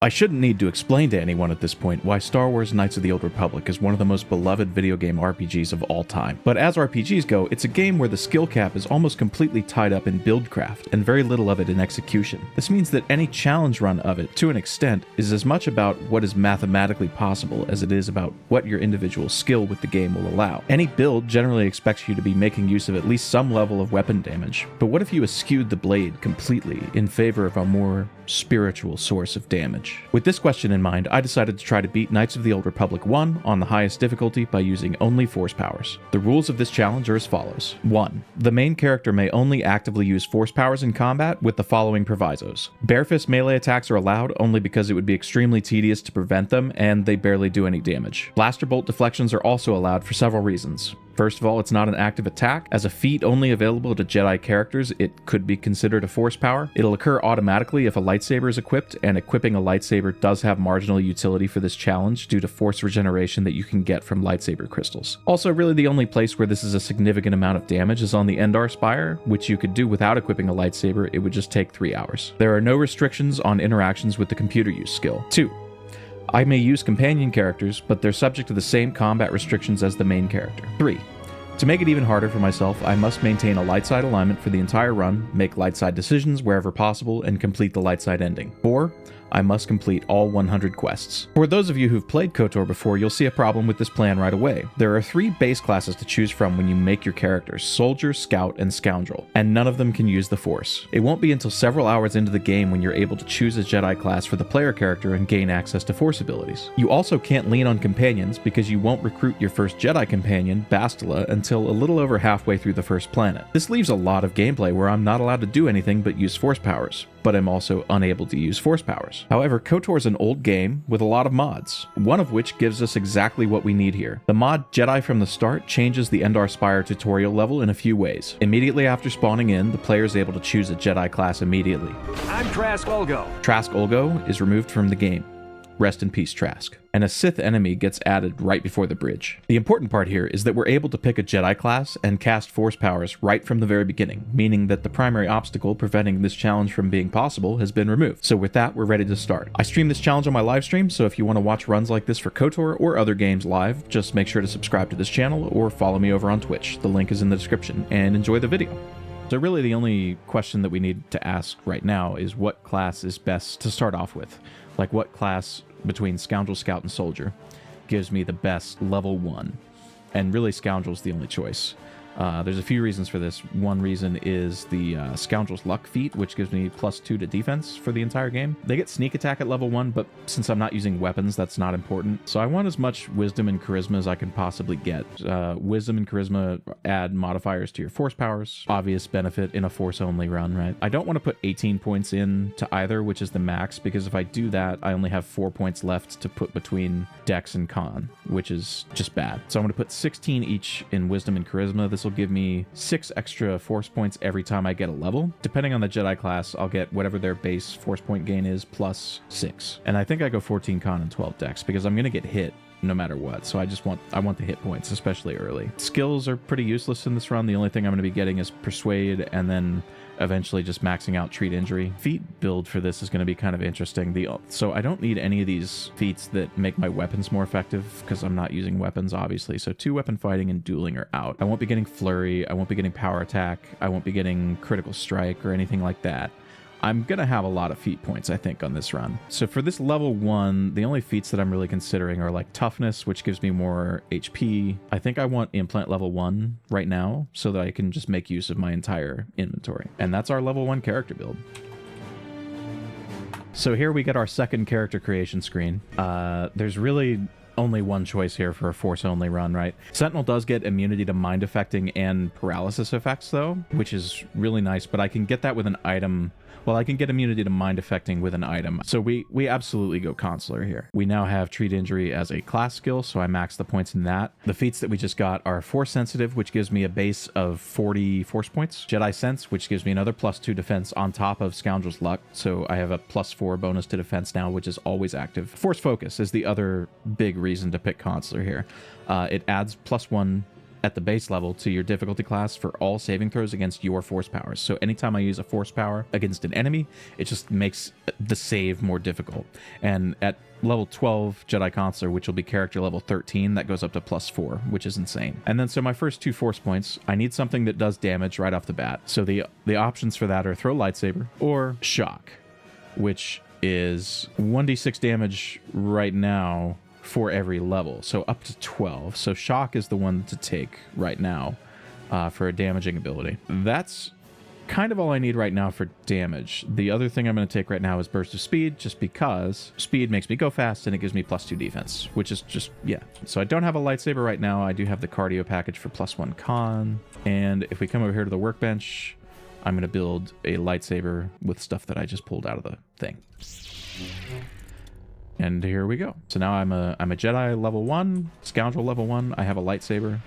I shouldn't need to explain to anyone at this point why Star Wars Knights of the Old Republic is one of the most beloved video game RPGs of all time. But as RPGs go, it's a game where the skill cap is almost completely tied up in buildcraft, and very little of it in execution. This means that any challenge run of it, to an extent, is as much about what is mathematically possible as it is about what your individual skill with the game will allow. Any build generally expects you to be making use of at least some level of weapon damage, but what if you eschewed the blade completely in favor of a more spiritual source of damage? With this question in mind, I decided to try to beat Knights of the Old Republic 1 on the highest difficulty by using only force powers. The rules of this challenge are as follows. 1. The main character may only actively use force powers in combat with the following provisos. Bare fist melee attacks are allowed only because it would be extremely tedious to prevent them, and they barely do any damage. Blaster bolt deflections are also allowed for several reasons. First of all, it's not an active attack. As a feat only available to Jedi characters, it could be considered a force power. It'll occur automatically if a lightsaber is equipped, and equipping a lightsaber does have marginal utility for this challenge due to force regeneration that you can get from lightsaber crystals. Also, really the only place where this is a significant amount of damage is on the Endar Spire, which you could do without equipping a lightsaber. It would just take 3 hours. There are no restrictions on interactions with the computer use skill. 2. I may use companion characters, but they're subject to the same combat restrictions as the main character. 3. To make it even harder for myself, I must maintain a light side alignment for the entire run, make light side decisions wherever possible, and complete the light side ending. 4. I must complete all 100 quests. For those of you who've played KotOR before, you'll see a problem with this plan right away. There are 3 base classes to choose from when you make your characters: Soldier, Scout, and Scoundrel, and none of them can use the Force. It won't be until several hours into the game when you're able to choose a Jedi class for the player character and gain access to Force abilities. You also can't lean on companions because you won't recruit your first Jedi companion, Bastila, until a little over halfway through the first planet. This leaves a lot of gameplay where I'm not allowed to do anything but use Force powers, but I'm also unable to use Force powers. However, KotOR is an old game with a lot of mods, one of which gives us exactly what we need here. The mod Jedi from the Start changes the Endar Spire tutorial level in a few ways. Immediately after spawning in, the player is able to choose a Jedi class immediately. I'm Trask Olgo. Trask Olgo is removed from the game. Rest in peace, Trask. And a Sith enemy gets added right before the bridge. The important part here is that we're able to pick a Jedi class and cast force powers right from the very beginning, meaning that the primary obstacle preventing this challenge from being possible has been removed. So with that, we're ready to start. I stream this challenge on my live stream, so if you want to watch runs like this for KotOR or other games live, just make sure to subscribe to this channel or follow me over on Twitch. The link is in the description, and enjoy the video. So really the only question that we need to ask right now is what class is best to start off with. Like what class between Scoundrel, Scout, and Soldier gives me the best level 1. And really Scoundrel's the only choice. There's a few reasons for this. One reason is the Scoundrel's Luck feat, which gives me +2 to defense for the entire game. They get sneak attack at level 1, but since I'm not using weapons, that's not important. So I want as much wisdom and charisma as I can possibly get. Wisdom and charisma add modifiers to your force powers. Obvious benefit in a force-only run, right? I don't want to put 18 points in to either, which is the max, because if I do that, I only have 4 points left to put between Dex and Con, which is just bad. So I'm going to put 16 each in wisdom and charisma. This will give me 6 extra force points every time I get a level. Depending on the Jedi class, I'll get whatever their base force point gain is plus 6. And I think I go 14 con and 12 dex because I'm going to get hit no matter what. So I want the hit points, especially early. Skills are pretty useless in this run. The only thing I'm going to be getting is Persuade and then eventually just maxing out Treat Injury. Feat build for this is going to be kind of interesting. So I don't need any of these feats that make my weapons more effective because I'm not using weapons, obviously. So 2 weapon fighting and dueling are out. I won't be getting Flurry. I won't be getting Power Attack. I won't be getting Critical Strike or anything like that. I'm going to have a lot of feat points, I think, on this run. So for this level 1, the only feats that I'm really considering are like Toughness, which gives me more HP. I think I want Implant level 1 right now so that I can just make use of my entire inventory. And that's our level 1 character build. So here we get our second character creation screen. There's really only one choice here for a force-only run, right? Sentinel does get immunity to mind affecting and paralysis effects, though, which is really nice, but I can get that with an item. Well, I can get immunity to mind affecting with an item. So we absolutely go Consular here. We now have Treat Injury as a class skill, so I max the points in that. The feats that we just got are Force Sensitive, which gives me a base of 40 force points. Jedi Sense, which gives me another +2 defense on top of Scoundrel's Luck, so I have a +4 bonus to defense now, which is always active. Force Focus is the other big reason to pick Consular here. It adds +1 at the base level to your difficulty class for all saving throws against your force powers. So anytime I use a force power against an enemy, it just makes the save more difficult. And at level 12 Jedi Consular, which will be character level 13, that goes up to +4, which is insane. And then so my first 2 force points, I need something that does damage right off the bat. So the options for that are throw lightsaber or shock, which is 1d6 damage right now for every level, so up to 12. So shock is the one to take right now for a damaging ability. That's kind of all I need right now for damage. The other thing I'm going to take right now is burst of speed, just because speed makes me go fast and it gives me +2 defense, which is just, yeah. So I don't have a lightsaber right now. I do have the cardio package for +1 con. And if we come over here to the workbench, I'm going to build a lightsaber with stuff that I just pulled out of the thing. And here we go. So now I'm a Jedi level 1, Scoundrel level 1. I have a lightsaber.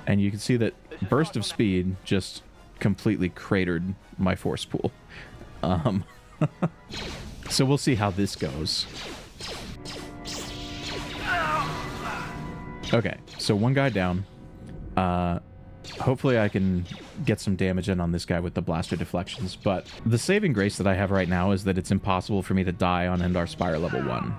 And you can see that burst of speed just completely cratered my force pool. So we'll see how this goes. Okay, so one guy down. Hopefully I can get some damage in on this guy with the blaster deflections, but the saving grace that I have right now is that it's impossible for me to die on Endar Spire level 1.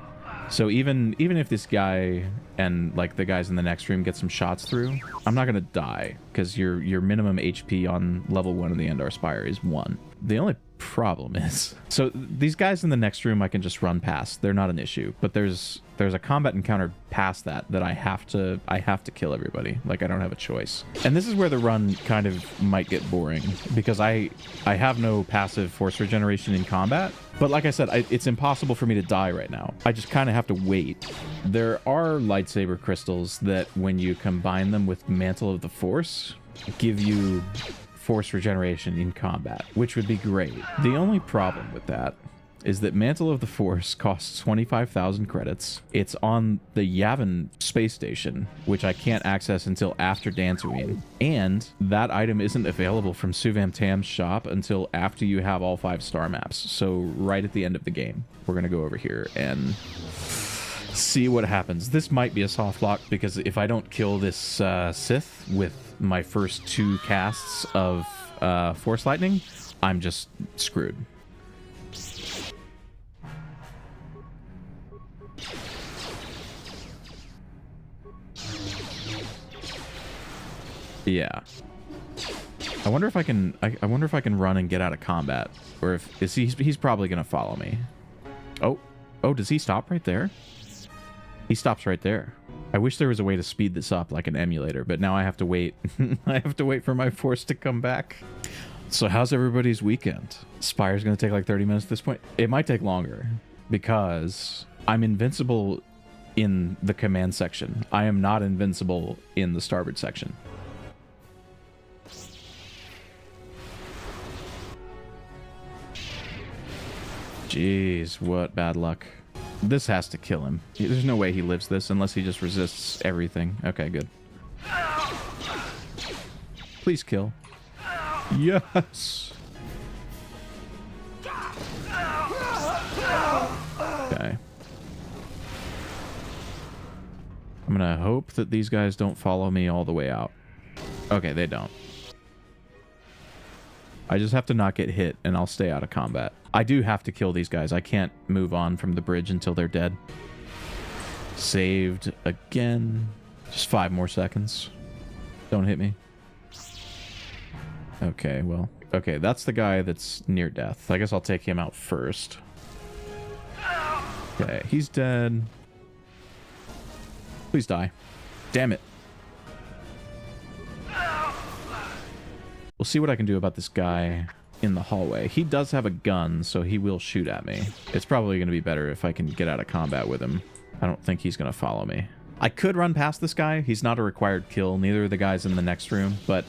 So even if this guy and like the guys in the next room get some shots through, I'm not gonna die, because your minimum HP on level 1 of the Endar Spire is 1. The only problem is, so these guys in the next room I can just run past. They're not an issue, but there's a combat encounter past that I have to kill everybody. Like, I don't have a choice. And this is where the run kind of might get boring, because I have no passive force regeneration in combat. But like I said, it's impossible for me to die right now. I just kind of have to wait. There are lightsaber crystals that, when you combine them with Mantle of the Force, give you force regeneration in combat, which would be great. The only problem with that is that Mantle of the Force costs 25,000 credits. It's on the Yavin space station, which I can't access until after Dantooine. And that item isn't available from Suvam Tam's shop until after you have all 5 star maps. So right at the end of the game, we're going to go over here and see what happens. This might be a soft lock, because if I don't kill this Sith with my first 2 casts of Force Lightning, I'm just screwed. Yeah. I wonder if I can run and get out of combat, or if he's probably gonna follow me. Oh, does he stop right there? He stops right there. I wish there was a way to speed this up like an emulator, but now I have to wait. I have to wait for my force to come back. So how's everybody's weekend? Spire's gonna take like 30 minutes at this point. It might take longer, because I'm invincible in the command section. I am not invincible in the starboard section. Jeez, what bad luck. This has to kill him. There's no way he lives this unless he just resists everything. Okay, good. Please kill. Yes! Okay. I'm gonna hope that these guys don't follow me all the way out. Okay, they don't. I just have to not get hit, and I'll stay out of combat. I do have to kill these guys. I can't move on from the bridge until they're dead. Saved again. Just 5 more seconds. Don't hit me. Okay, well. Okay, that's the guy that's near death. I guess I'll take him out first. Okay, he's dead. Please die. Damn it. We'll see what I can do about this guy in the hallway. He does have a gun, so he will shoot at me. It's probably going to be better if I can get out of combat with him. I don't think he's going to follow me. I could run past this guy. He's not a required kill. Neither are the guys in the next room, but...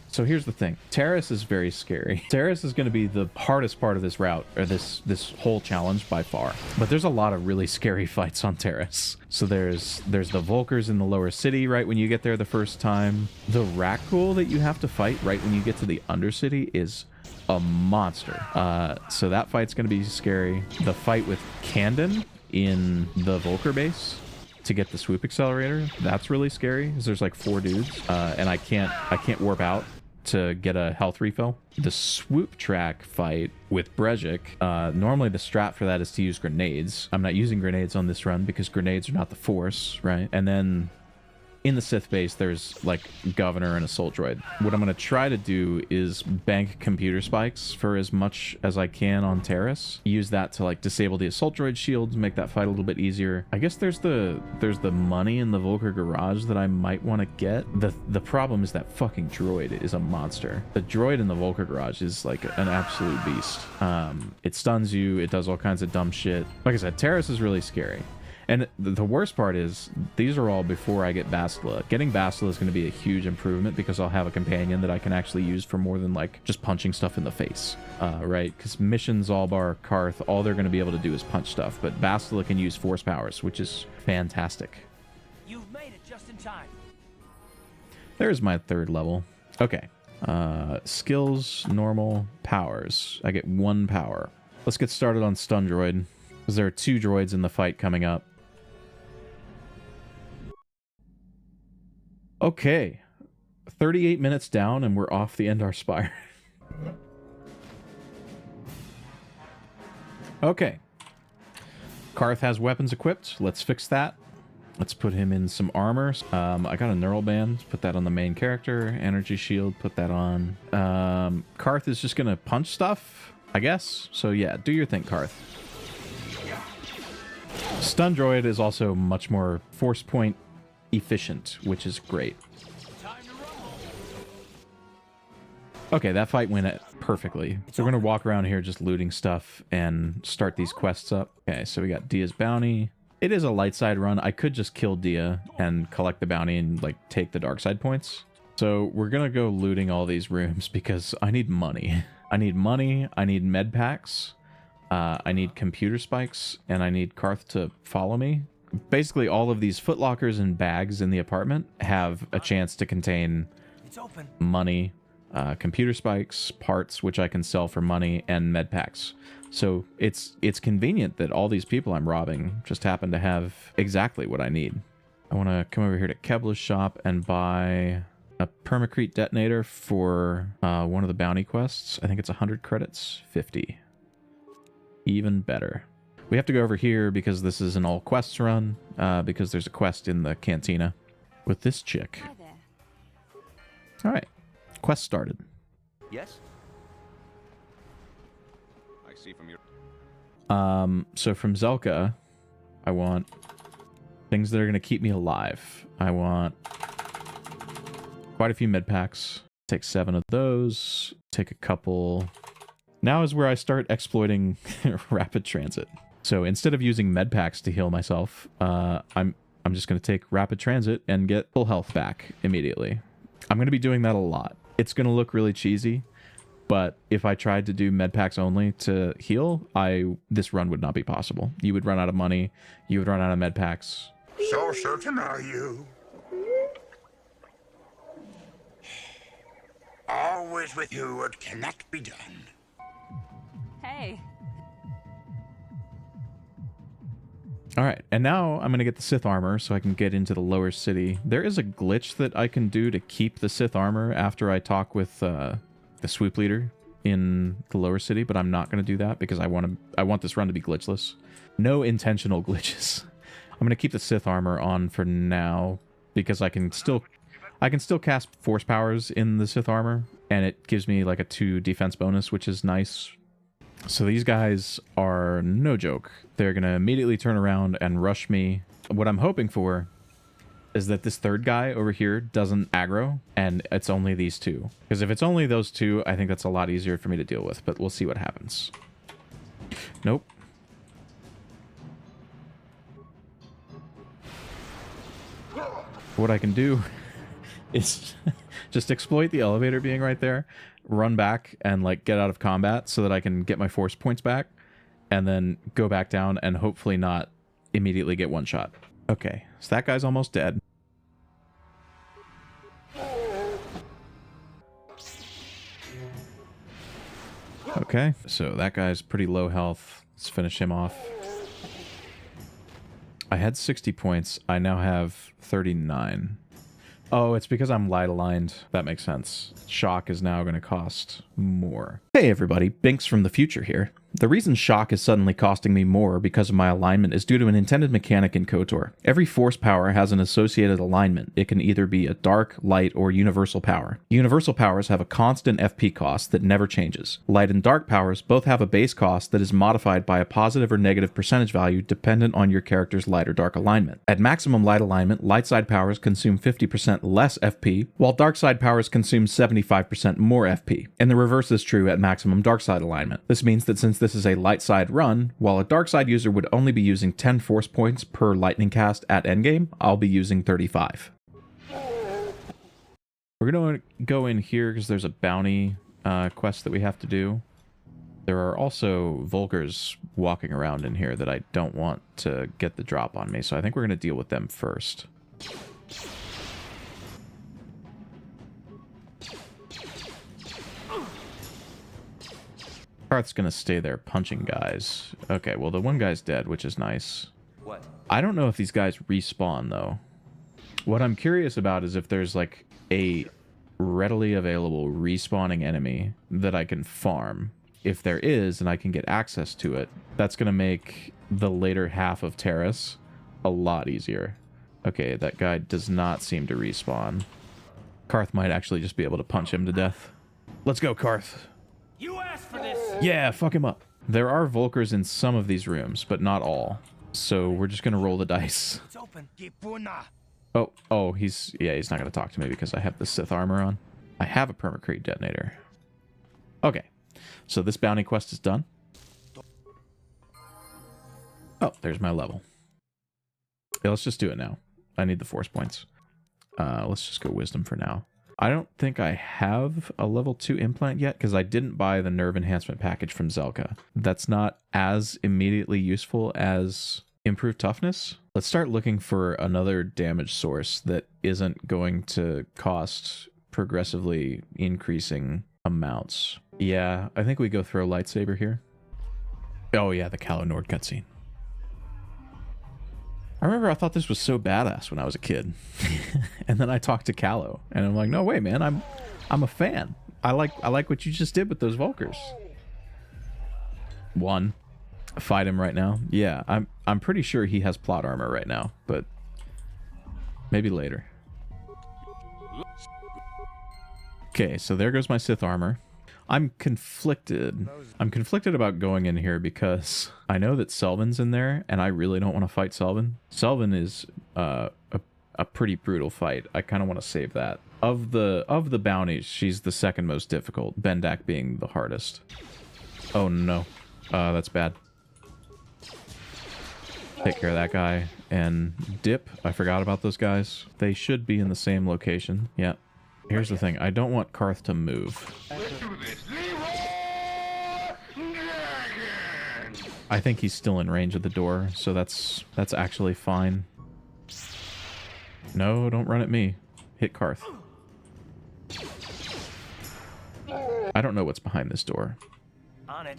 So here's the thing. Taris is very scary. Taris is going to be the hardest part of this route, or this whole challenge by far. But there's a lot of really scary fights on Taris. So there's the Vulkars in the lower city right when you get there the first time. The Rakghoul that you have to fight right when you get to the Undercity is a monster. So that fight's going to be scary. The fight with Kandon in the Vulkar base, to get the swoop accelerator. That's really scary because there's like 4 dudes, and I can't warp out to get a health refill. The swoop track fight with Brejik, normally the strat for that is to use grenades. I'm not using grenades on this run because grenades are not the force, right? And then in the Sith base, there's like Governor and Assault Droid. What I'm going to try to do is bank computer spikes for as much as I can on Taris. Use that to like disable the Assault Droid shields, make that fight a little bit easier. I guess there's the money in the Volker garage that I might want to get. The problem is that fucking droid is a monster. The droid in the Volker garage is like an absolute beast. It stuns you. It does all kinds of dumb shit. Like I said, Taris is really scary. And the worst part is, these are all before I get Bastila. Getting Bastila is going to be a huge improvement because I'll have a companion that I can actually use for more than like just punching stuff in the face, right? Because missions, Albar, Karth, all they're going to be able to do is punch stuff. But Bastila can use force powers, which is fantastic. You've made it just in time. There's my 3rd level. Okay. Skills, normal, powers. I get 1 power. Let's get started on Stun Droid, because there are 2 droids in the fight coming up. Okay, 38 minutes down and we're off the Endar Spire. Okay. Karth has weapons equipped. Let's fix that. Let's put him in some armor. I got a neural band. Put that on the main character. Energy shield. Put that on. Karth is just going to punch stuff, I guess. So yeah, do your thing, Karth. Stun Droid is also much more force point efficient, which is great. Okay, that fight went perfectly. So we're going to walk around here just looting stuff and start these quests up. Okay, so we got Dia's bounty. It is a light side run. I could just kill Dia and collect the bounty and like take the dark side points. So we're going to go looting all these rooms because I need money. I need money. I need med packs. I need computer spikes, and I need Karth to follow me. Basically, all of these footlockers and bags in the apartment have a chance to contain money, computer spikes, parts, which I can sell for money, and med packs. So it's convenient that all these people I'm robbing just happen to have exactly what I need. I want to come over here to Kebla's shop and buy a permacrete detonator for one of the bounty quests. I think it's 100 credits, 50. Even better. We have to go over here because this is an all quests run, because there's a quest in the cantina with this chick. Hi there. All right, quest started. Yes. I see from your. So from Zelka, I want things that are going to keep me alive. I want quite a few med packs. Take 7 of those. Take a couple. Now is where I start exploiting rapid transit. So instead of using med packs to heal myself, I'm just going to take rapid transit and get full health back immediately. I'm going to be doing that a lot. It's going to look really cheesy, but if I tried to do med packs only to heal, this run would not be possible. You would run out of money. You would run out of med packs. So certain are you? Always with you, what cannot be done. Hey. All right, and now I'm going to get the Sith armor so I can get into the lower city. There is a glitch that I can do to keep the Sith armor after I talk with the swoop leader in the lower city, but I'm not going to do that because I want this run to be glitchless. No intentional glitches. I'm going to keep the Sith armor on for now because I can still cast force powers in the Sith armor, and it gives me like a 2 defense bonus, which is nice. So these guys are no joke. They're going to immediately turn around and rush me. What I'm hoping for is that this 3rd guy over here doesn't aggro, and it's only these 2. Because if it's only those 2, I think that's a lot easier for me to deal with, but we'll see what happens. Nope. What I can do is just exploit the elevator being right there, run back and like get out of combat so that I can get my force points back, and then go back down and hopefully not immediately get one shot. Okay, so that guy's almost dead. Okay, so that guy's pretty low health. Let's finish him off. I had 60 points. I now have 39. Oh, it's because I'm light aligned. That makes sense. Shock is now going to cost more. Hey everybody, Binks from the future here. The reason shock is suddenly costing me more because of my alignment is due to an intended mechanic in KotOR. Every force power has an associated alignment. It can either be a dark, light, or universal power. Universal powers have a constant FP cost that never changes. Light and dark powers both have a base cost that is modified by a positive or negative percentage value dependent on your character's light or dark alignment. At maximum light alignment, light side powers consume 50% less FP, while dark side powers consume 75% more FP. And the reverse is true at maximum dark side alignment. This means that since this is a light side run, while a dark side user would only be using 10 force points per lightning cast at endgame, I'll be using 35. We're going to go in here because there's a bounty quest that we have to do. There are also Volkers walking around in here that I don't want to get the drop on me, so I think we're going to deal with them first. Karth's gonna stay there punching guys. Okay, well the one guy's dead, which is nice. What? I don't know if these guys respawn though. What I'm curious about is if there's like a readily available respawning enemy that I can farm. If there is and I can get access to it, that's gonna make the later half of Taris a lot easier. Okay, that guy does not seem to respawn. Karth might actually just be able to punch him to death. Let's go, Karth. You asked for this! Yeah, fuck him up. There are Volkers in some of these rooms, but not all. So we're just gonna roll the dice. It's open. Oh, he's not gonna talk to me because I have the Sith armor on. I have a permacrete detonator. Okay, so this bounty quest is done. Oh, there's my level. Yeah, let's just do it now. I need the force points. Let's just go wisdom for now. I don't think I have a level 2 implant yet because I didn't buy the nerve enhancement package from Zelka. That's not as immediately useful as improved toughness. Let's start looking for another damage source that isn't going to cost progressively increasing amounts. Yeah, I think we go throw lightsaber here. Oh yeah, the Calo Nord cutscene. I remember I thought this was so badass when I was a kid. And then I talked to Calo and I'm like, no way, man, I'm a fan. I like what you just did with those Volkers. One. Fight him right now. Yeah, I'm pretty sure he has plot armor right now, but maybe later. Okay, so there goes my Sith armor. I'm conflicted. I'm conflicted about going in here because I know that Selvin's in there, and I really don't want to fight Selvin. Selvin is a pretty brutal fight. I kind of want to save that. Of the bounties, she's the second most difficult, Bendak being the hardest. Oh no. That's bad. Take care of that guy. And dip. I forgot about those guys. They should be in the same location. Yeah. Here's the thing. I don't want Karth to move. I think he's still in range of the door, so that's actually fine. No, don't run at me. Hit Karth. I don't know what's behind this door. On it.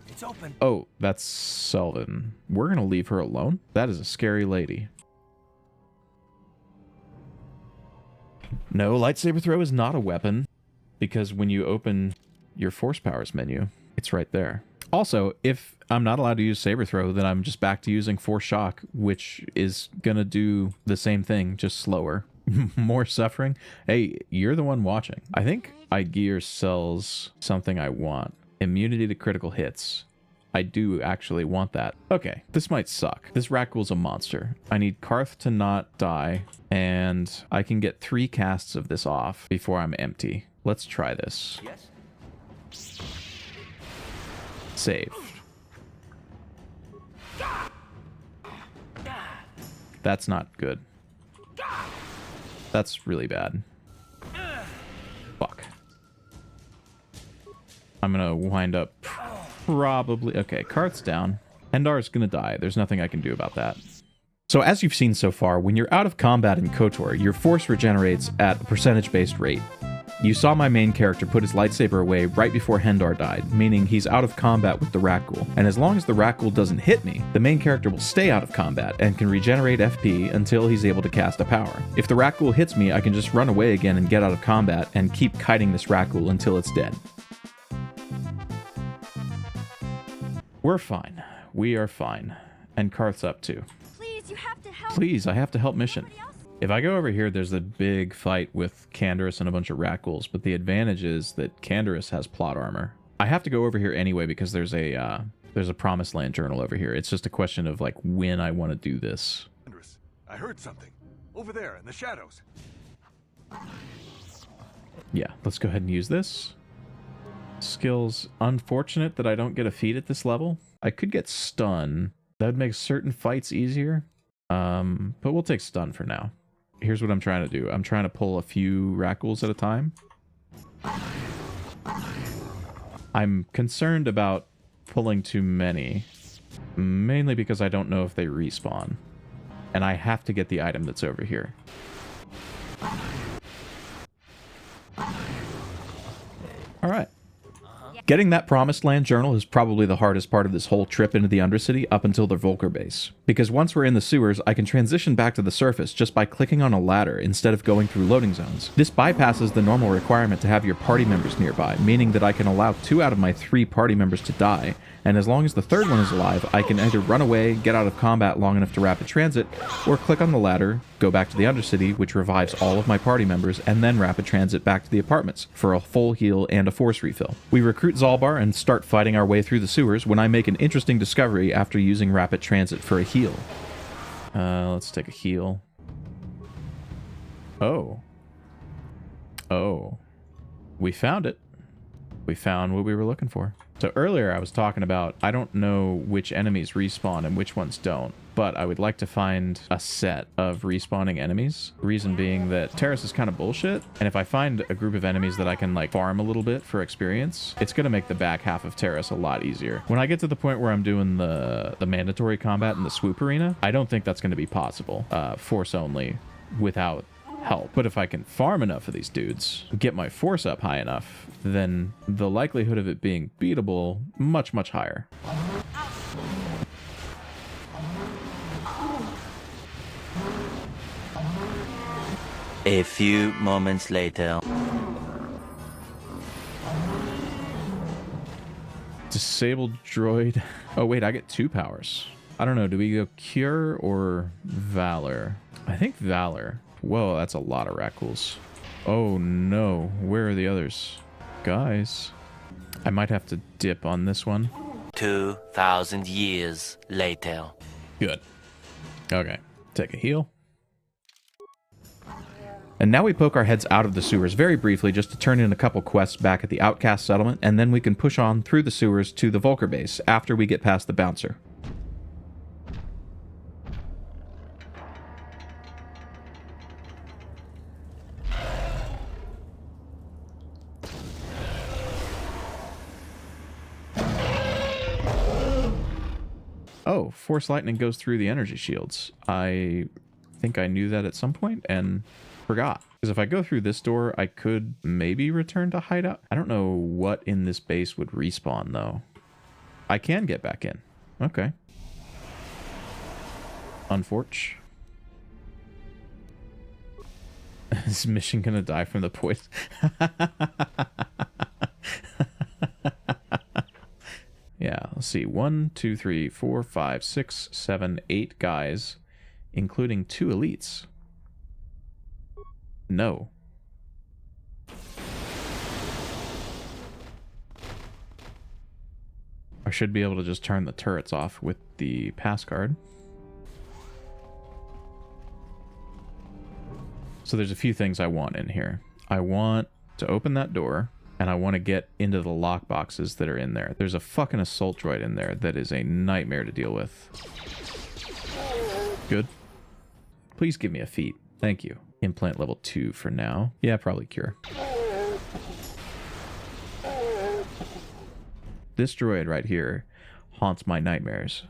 It's open. Oh, that's Selvin. We're gonna leave her alone? That is a scary lady. No, lightsaber throw is not a weapon, because when you open your force powers menu, it's right there. Also, if I'm not allowed to use saber throw, then I'm just back to using force shock, which is gonna do the same thing, just slower. More suffering. Hey, you're the one watching. I think iGear sells something I want. Immunity to critical hits. I do actually want that. Okay, this might suck. This Rakghoul's a monster. I need Karth to not die, and I can get 3 casts of this off before I'm empty. Let's try this. Yes. Save. That's not good. That's really bad. Fuck. I'm gonna wind up probably... Okay, Karth's down. Endar's gonna die. There's nothing I can do about that. So as you've seen so far, when you're out of combat in KotOR, your force regenerates at a percentage-based rate. You saw my main character put his lightsaber away right before Endar died, meaning he's out of combat with the Rakghoul. And as long as the Rakghoul doesn't hit me, the main character will stay out of combat and can regenerate FP until he's able to cast a power. If the Rakghoul hits me, I can just run away again and get out of combat and keep kiting this Rakghoul until it's dead. We're fine. We are fine. And Karth's up too. Please, you have to help. Please, I have to help mission. If I go over here, there's a big fight with Canderous and a bunch of Rakghouls, but the advantage is that Canderous has plot armor. I have to go over here anyway because there's a Promised Land journal over here. It's just a question of like when I want to do this. I heard something over there in the shadows. Yeah, let's go ahead and use this. Skills. Unfortunate that I don't get a feat at this level. I could get stun. That would make certain fights easier. But we'll take stun for now. Here's what I'm trying to do. I'm trying to pull a few Rakghouls at a time. I'm concerned about pulling too many, mainly because I don't know if they respawn. And I have to get the item that's over here. Alright. Getting that Promised Land journal is probably the hardest part of this whole trip into the Undercity up until the Volker base. Because once we're in the sewers, I can transition back to the surface just by clicking on a ladder instead of going through loading zones. This bypasses the normal requirement to have your party members nearby, meaning that I can allow 2 out of my 3 party members to die, and as long as the third one is alive, I can either run away, get out of combat long enough to rapid transit, or click on the ladder, go back to the Undercity, which revives all of my party members, and then rapid transit back to the apartments for a full heal and a force refill. We recruit Zalbar and start fighting our way through the sewers when I make an interesting discovery after using rapid transit for a heal. Let's take a heal. Oh. We found it. We found what we were looking for. So earlier I was talking about, I don't know which enemies respawn and which ones don't, but I would like to find a set of respawning enemies. Reason being that Taris is kind of bullshit, and if I find a group of enemies that I can like farm a little bit for experience, it's going to make the back half of Taris a lot easier. When I get to the point where I'm doing the mandatory combat in the swoop arena, I don't think that's going to be possible, force only, without help. But if I can farm enough of these dudes, get my force up high enough, then the likelihood of it being beatable much, much higher. A few moments later. Disabled droid. Oh wait, I get 2 powers. I don't know, do we go Cure or Valor? I think Valor. Whoa, that's a lot of Rakghouls. Oh no, where are the others? Guys, I might have to dip on this one. 2,000 years later. Good. Okay, take a heal. And now we poke our heads out of the sewers very briefly just to turn in a couple quests back at the Outcast settlement, and then we can push on through the sewers to the Volker base after we get past the bouncer. Oh, Force Lightning goes through the energy shields. I think I knew that at some point and forgot. Because if I go through this door, I could maybe return to hideout. I don't know what in this base would respawn, though. I can get back in. Okay. Unfortunate. Is Mission gonna die from the poison? Yeah, let's see. 1, 2, 3, 4, 5, 6, 7, 8 guys, including 2 elites. No. I should be able to just turn the turrets off with the pass card. So there's a few things I want in here. I want to open that door, and I want to get into the lock boxes that are in there. There's a fucking assault droid in there that is a nightmare to deal with. Good. Please give me a feat. Thank you. Implant level 2 for now. Yeah, probably cure. This droid right here haunts my nightmares.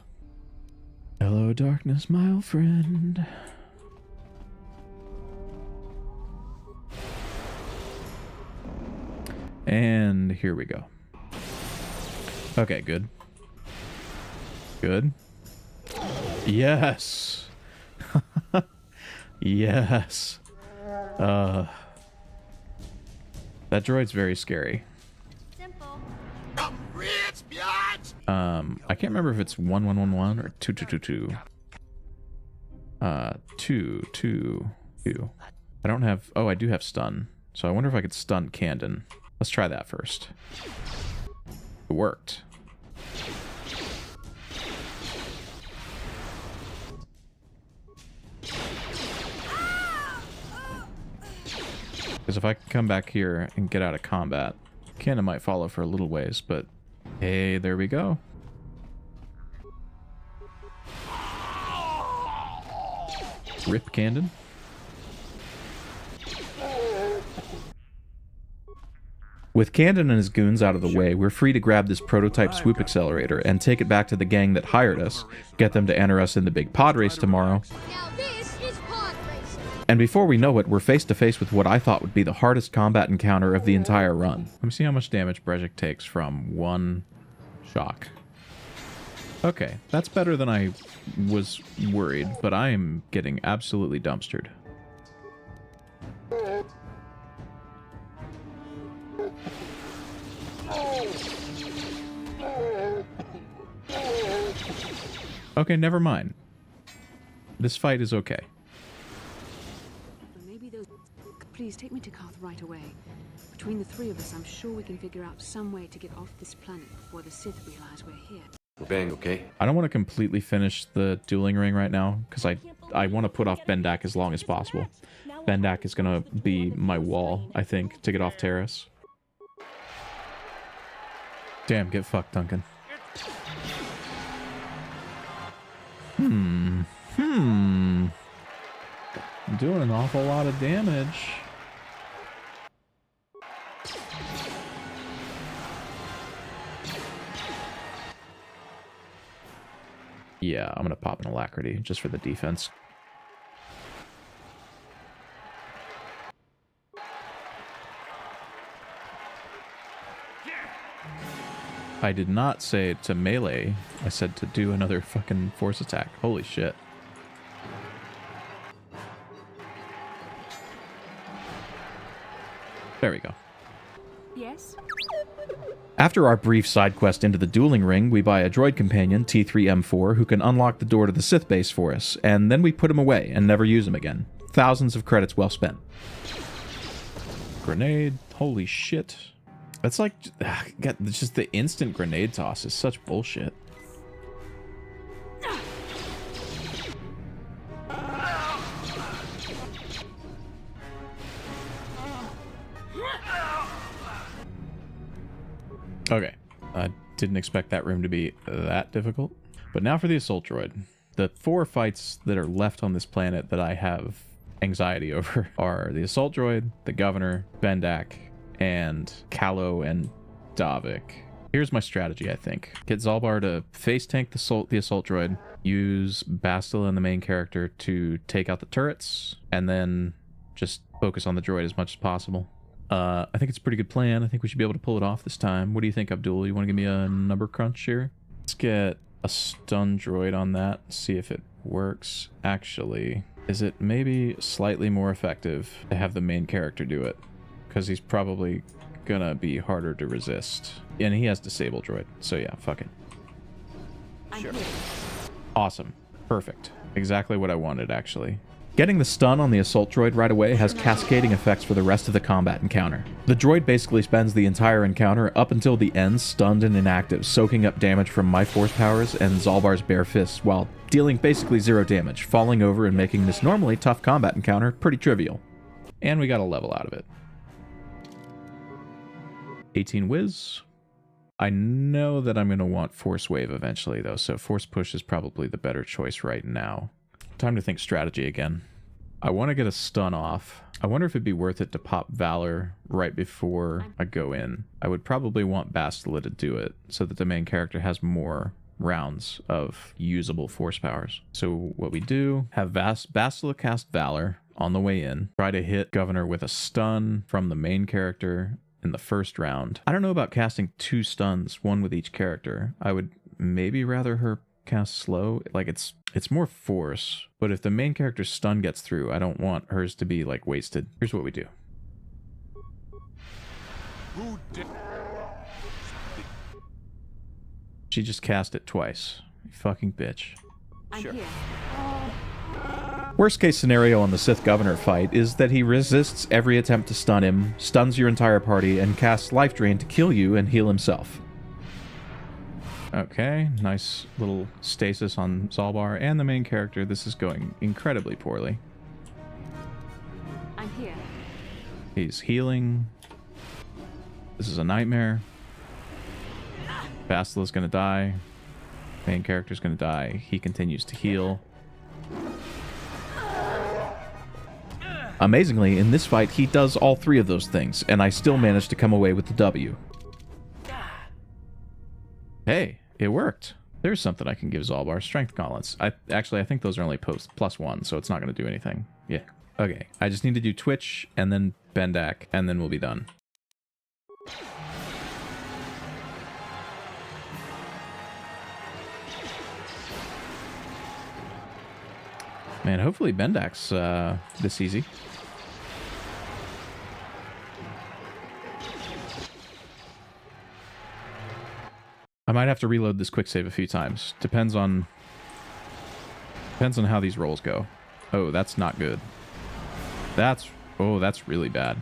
Hello, darkness, my old friend. And here we go. Okay, good. Good. Yes. Yes. That droid's very scary. Simple. I can't remember if it's 1111 or 2222. 222. I don't have... Oh, I do have stun. So I wonder if I could stun Candon. Let's try that first. It worked. Because if I can come back here and get out of combat, Candon might follow for a little ways, but hey, there we go. Rip Candon. With Candon and his goons out of the way, we're free to grab this prototype swoop accelerator and take it back to the gang that hired us, get them to enter us in the big pod race tomorrow. Now this is pod racing. And before we know it, we're face to face with what I thought would be the hardest combat encounter of the entire run. Let me see how much damage Brejik takes from one shock. Okay, that's better than I was worried, but I am getting absolutely dumpstered. Okay, never mind. This fight is okay. Maybe those... Please take me to Koth right away. Between the three of us, I'm sure we can figure out some way to get off this planet before the Sith realize we're here. Bang, okay? I don't want to completely finish the dueling ring right now, because I want to put off Bendak as long as possible. Bendak is going to be my wall, I think, to get off Taris. Damn, get fucked, Duncan. I'm doing an awful lot of damage. Yeah, I'm gonna pop an alacrity just for the defense. I did not say to melee. I said to do another fucking force attack. Holy shit. There we go. Yes? After our brief side quest into the dueling ring, we buy a droid companion, T3M4, who can unlock the door to the Sith base for us, and then we put him away and never use him again. Thousands of credits well spent. Grenade. Holy shit. That's like... just the instant grenade toss is such bullshit. Okay, I didn't expect that room to be that difficult. But now for the assault droid. The 4 fights that are left on this planet that I have anxiety over are the assault droid, the governor, Bendak, and Kallo and Davik. Here's my strategy, I think. Get Zalbar to face tank the assault droid, use Bastila and the main character to take out the turrets, and then just focus on the droid as much as possible. I think it's a pretty good plan. I think we should be able to pull it off this time. What do you think, Abdul? You want to give me a number crunch here? Let's get a stun droid on that, see if it works. Actually, is it maybe slightly more effective to have the main character do it? Because he's probably gonna be harder to resist. And he has disable droid, so yeah, fuck it. Sure. Awesome. Perfect. Exactly what I wanted, actually. Getting the stun on the assault droid right away has cascading effects for the rest of the combat encounter. The droid basically spends the entire encounter up until the end stunned and inactive, soaking up damage from my force powers and Zalbar's bare fists, while dealing basically 0 damage, falling over and making this normally tough combat encounter pretty trivial. And we got a level out of it. 18 whiz. I know that I'm going to want Force Wave eventually, though, so Force Push is probably the better choice right now. Time to think strategy again. I want to get a stun off. I wonder if it'd be worth it to pop Valor right before I go in. I would probably want Bastila to do it so that the main character has more rounds of usable force powers. So what we do, have Bastila cast Valor on the way in, try to hit Governor with a stun from the main character, in the first round. I don't know about casting 2 stuns, 1 with each character. I would maybe rather her cast slow. Like, it's more force, but if the main character's stun gets through, I don't want hers to be, like, wasted. Here's what we do. Who did? She just cast it twice. You fucking bitch. I'm here. Worst case scenario on the Sith Governor fight is that he resists every attempt to stun him, stuns your entire party, and casts Life Drain to kill you and heal himself. Okay, nice little stasis on Zalbar and the main character. This is going incredibly poorly. I'm here. He's healing. This is a nightmare. Bastila's gonna die. Main character's gonna die. He continues to heal. Amazingly, in this fight, he does all 3 of those things, and I still managed to come away with the W. Hey, it worked. There's something I can give Zalbar. Strength gauntlets. I think those are only +1, so it's not going to do anything. Yeah. Okay, I just need to do Twitch, and then Bendak, and then we'll be done. Man, hopefully Bendak's this easy. I might have to reload this quick save a few times. Depends on how these rolls go. Oh, that's not good. That's really bad.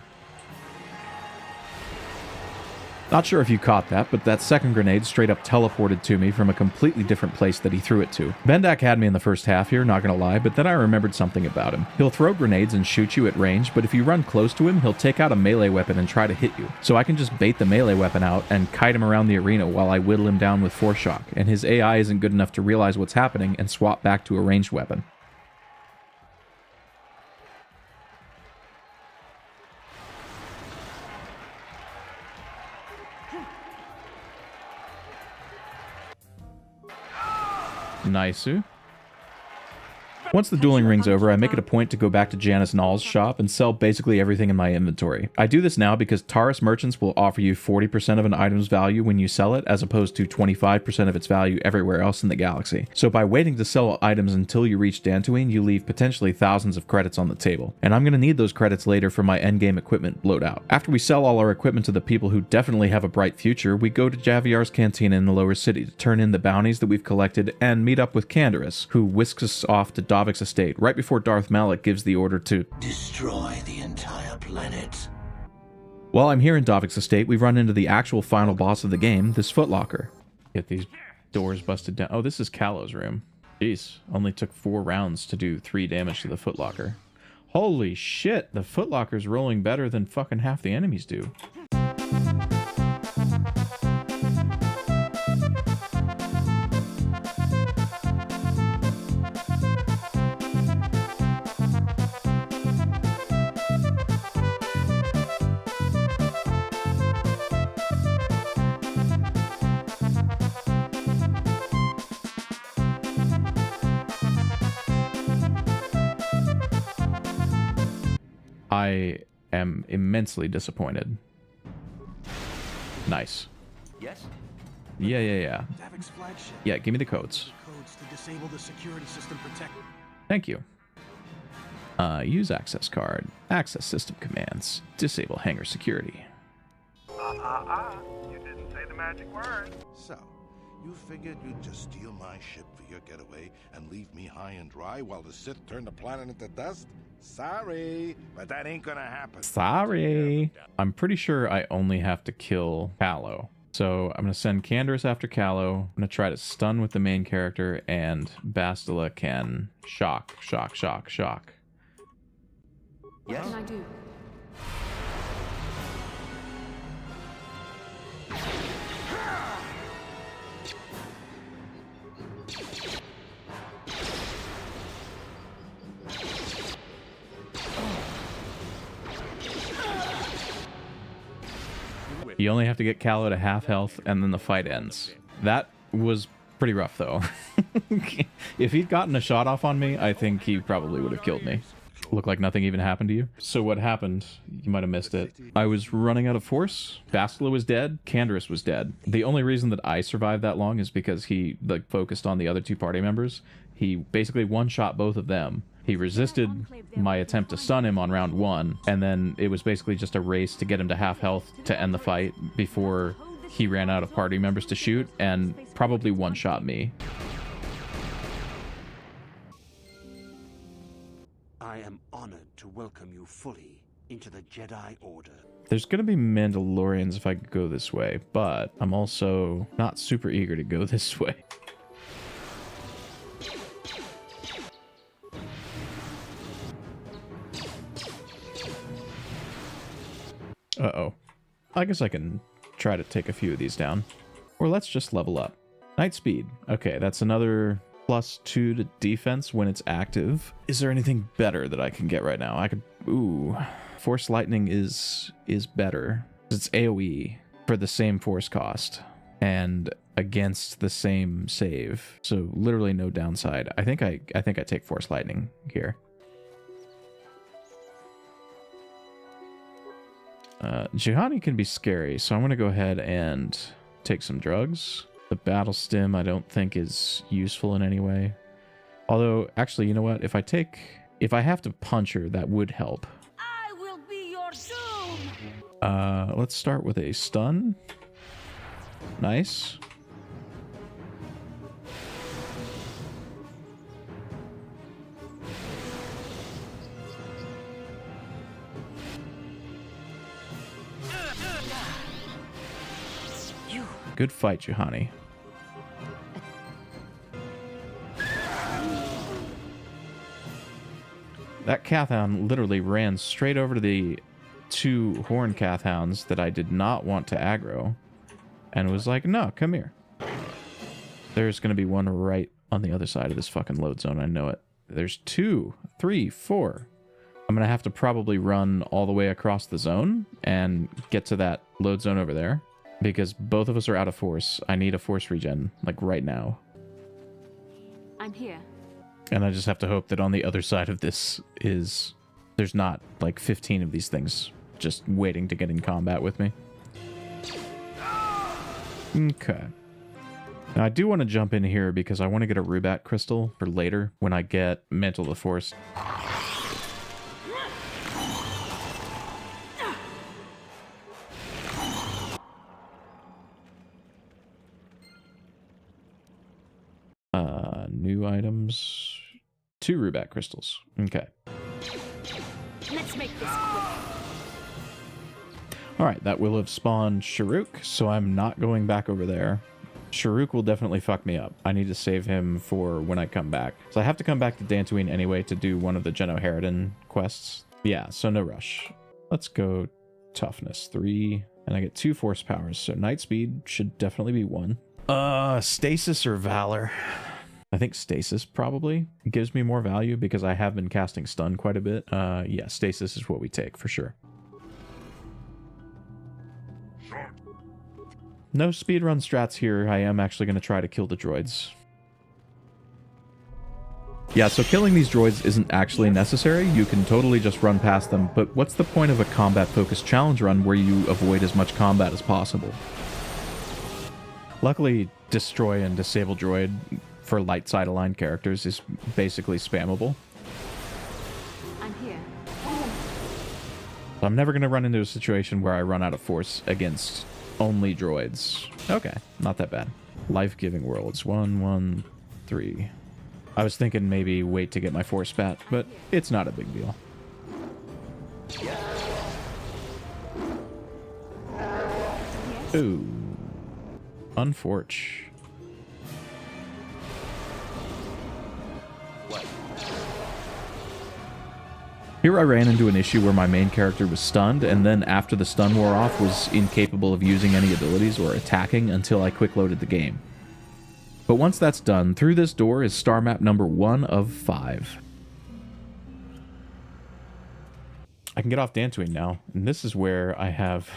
Not sure if you caught that, but that second grenade straight up teleported to me from a completely different place that he threw it to. Bendak had me in the first half here, not gonna lie, but then I remembered something about him. He'll throw grenades and shoot you at range, but if you run close to him, he'll take out a melee weapon and try to hit you. So I can just bait the melee weapon out and kite him around the arena while I whittle him down with Force Shock, and his AI isn't good enough to realize what's happening and swap back to a ranged weapon. Nice. Once the dueling ring's over, I make it a point to go back to Janice Nall's shop and sell basically everything in my inventory. I do this now because Taris merchants will offer you 40% of an item's value when you sell it, as opposed to 25% of its value everywhere else in the galaxy. So by waiting to sell items until you reach Dantooine, you leave potentially thousands of credits on the table. And I'm going to need those credits later for my endgame equipment loadout. After we sell all our equipment to the people who definitely have a bright future, we go to Javiar's Cantina in the lower city to turn in the bounties that we've collected and meet up with Candaris, who whisks us off to Davik's estate right before Darth Malak gives the order to Destroy the entire planet. While I'm here in Davik's estate, we run into the actual final boss of the game, this footlocker. Get these doors busted down. Oh, this is Callow's room. Jeez, only took 4 rounds to do 3 damage to the footlocker. Holy shit, the footlocker's rolling better than fucking half the enemies do. I am immensely disappointed. Nice. Yes? Yeah. Davik's flagship. Yeah, give me the codes. Codes to disable the security system protect. Thank you. Use access card. Access system commands. Disable hangar security. You didn't say the magic word. So, you figured you'd just steal my ship for your getaway and leave me high and dry while the Sith turn the planet into dust? Sorry, but that ain't gonna happen. Sorry. I'm pretty sure I only have to kill Callow. So I'm going to send Candaris after Callow. I'm going to try to stun with the main character, and Bastila can shock. What can I do? You only have to get Callow to half health, and then the fight ends. That was pretty rough, though. If he'd gotten a shot off on me, I think he probably would have killed me. Look like nothing even happened to you. So what happened? You might have missed it. I was running out of force. Bastila was dead. Canderous was dead. The only reason that I survived that long is because he like focused on the other two party members. He basically one-shot both of them. He resisted my attempt to stun him on round 1, and then it was basically just a race to get him to half health to end the fight before he ran out of party members to shoot, and probably one-shot me. I am honored to welcome you fully into the Jedi Order. There's going to be Mandalorians if I go this way, but I'm also not super eager to go this way. Uh-oh. I guess I can try to take a few of these down. Or let's just level up. Night speed. Okay, that's another +2 to defense when it's active. Is there anything better that I can get right now? I could... Ooh. Force lightning is better. It's AoE for the same force cost and against the same save. So literally no downside. I think I take force lightning here. Juhani can be scary, so I'm going to go ahead and take some drugs. The battle stim I don't think is useful in any way. Although, actually, you know what? If I have to punch her, that would help. I will be your doom. Let's start with a stun. Nice. Good fight, Juhani. That Kathhound literally ran straight over to the 2 horn Kathhounds that I did not want to aggro and was like, no, come here. There's going to be one right on the other side of this fucking load zone. I know it. There's 2, 3, 4. I'm going to have to probably run all the way across the zone and get to that load zone over there. Because both of us are out of force. I need a force regen, like right now. I'm here. And I just have to hope that on the other side of this there's not like 15 of these things just waiting to get in combat with me. Okay. Now I do want to jump in here because I want to get a Rubat crystal for later when I get Mantle of the Force. New items. 2 Rubat crystals. Okay. Let's make this quick. Alright, that will have spawned Sharuk, so I'm not going back over there. Sharuk will definitely fuck me up. I need to save him for when I come back. So I have to come back to Dantooine anyway to do one of the Geno Harridan quests. Yeah, so no rush. Let's go toughness 3, and I get 2 force powers, so night speed should definitely be 1. Stasis or Valor? I think Stasis probably gives me more value because I have been casting stun quite a bit. Yeah, Stasis is what we take for sure. No speedrun strats here. I am actually going to try to kill the droids. Yeah, so killing these droids isn't actually necessary. You can totally just run past them, but what's the point of a combat-focused challenge run where you avoid as much combat as possible? Luckily, destroy and disable droid for light side aligned characters is basically spammable. I'm here. So I'm never going to run into a situation where I run out of force against only droids. Okay, not that bad. Life-giving worlds. 1, 1, 3. I was thinking maybe wait to get my force spat, but it's not a big deal. Ooh. Unforge. Here I ran into an issue where my main character was stunned, and then after the stun wore off was incapable of using any abilities or attacking until I quick loaded the game. But once that's done, through this door is star map number 1 of 5. I can get off Dantooine now, and this is where I have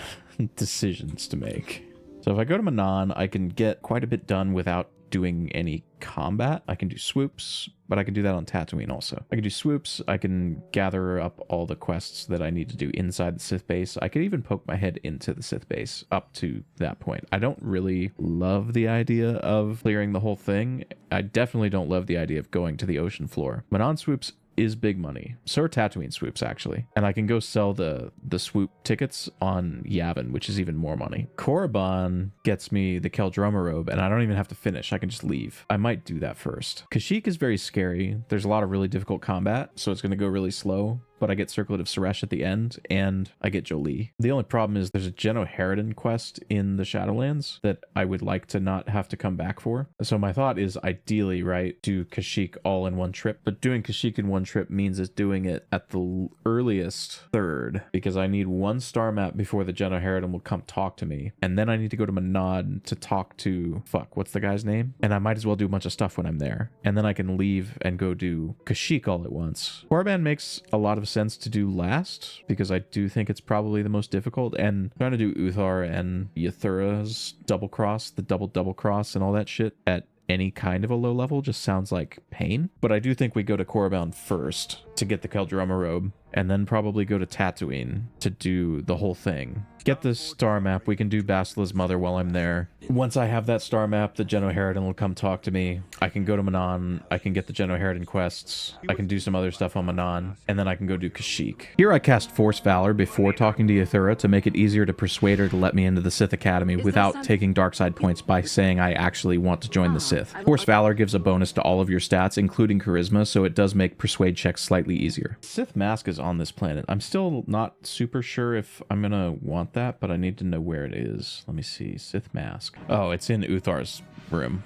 decisions to make. So if I go to Manaan, I can get quite a bit done without doing any combat. I can do swoops, but I can do that on Tatooine also. I can do swoops. I can gather up all the quests that I need to do inside the Sith base. I could even poke my head into the Sith base up to that point. I don't really love the idea of clearing the whole thing. I definitely don't love the idea of going to the ocean floor. Manaan swoops is big money. So are Tatooine swoops, actually. And I can go sell the swoop tickets on Yavin, which is even more money. Korriban gets me the Keldroma robe, and I don't even have to finish. I can just leave. I might do that first. Kashyyyk is very scary. There's a lot of really difficult combat, so it's going to go really slow. But I get Circlet of Suresh at the end, and I get Jolie. The only problem is there's a Geno Harridan quest in the Shadowlands that I would like to not have to come back for. So my thought is ideally, right, do Kashyyyk all in one trip. But doing Kashyyyk in one trip means it's doing it at the earliest third, because I need one star map before the Geno Harridan will come talk to me. And then I need to go to Manaan to talk to, fuck, what's the guy's name? And I might as well do a bunch of stuff when I'm there. And then I can leave and go do Kashyyyk all at once. Korriban makes a lot of sense to do last, because I do think it's probably the most difficult, and trying to do Uthar and Yathura's double cross, the double cross and all that shit at any kind of a low level just sounds like pain. But I do think we go to Korriban first to get the Keldroma robe, and then probably go to Tatooine to do the whole thing. Get the star map. We can do Bastila's mother while I'm there. Once I have that star map, the Geno Harridan will come talk to me. I can go to Manaan. I can get the Geno Harridan quests. I can do some other stuff on Manaan, and then I can go do Kashyyyk. Here I cast Force Valor before talking to Yathura to make it easier to persuade her to let me into the Sith Academy without taking dark side points by saying I actually want to join the Sith. Force Valor gives a bonus to all of your stats, including Charisma, so it does make persuade checks slightly easier. Sith Mask is on this planet. I'm still not super sure if I'm gonna want that, but I need to know where it is. Let me see. Sith Mask. Oh, it's in Uthar's room.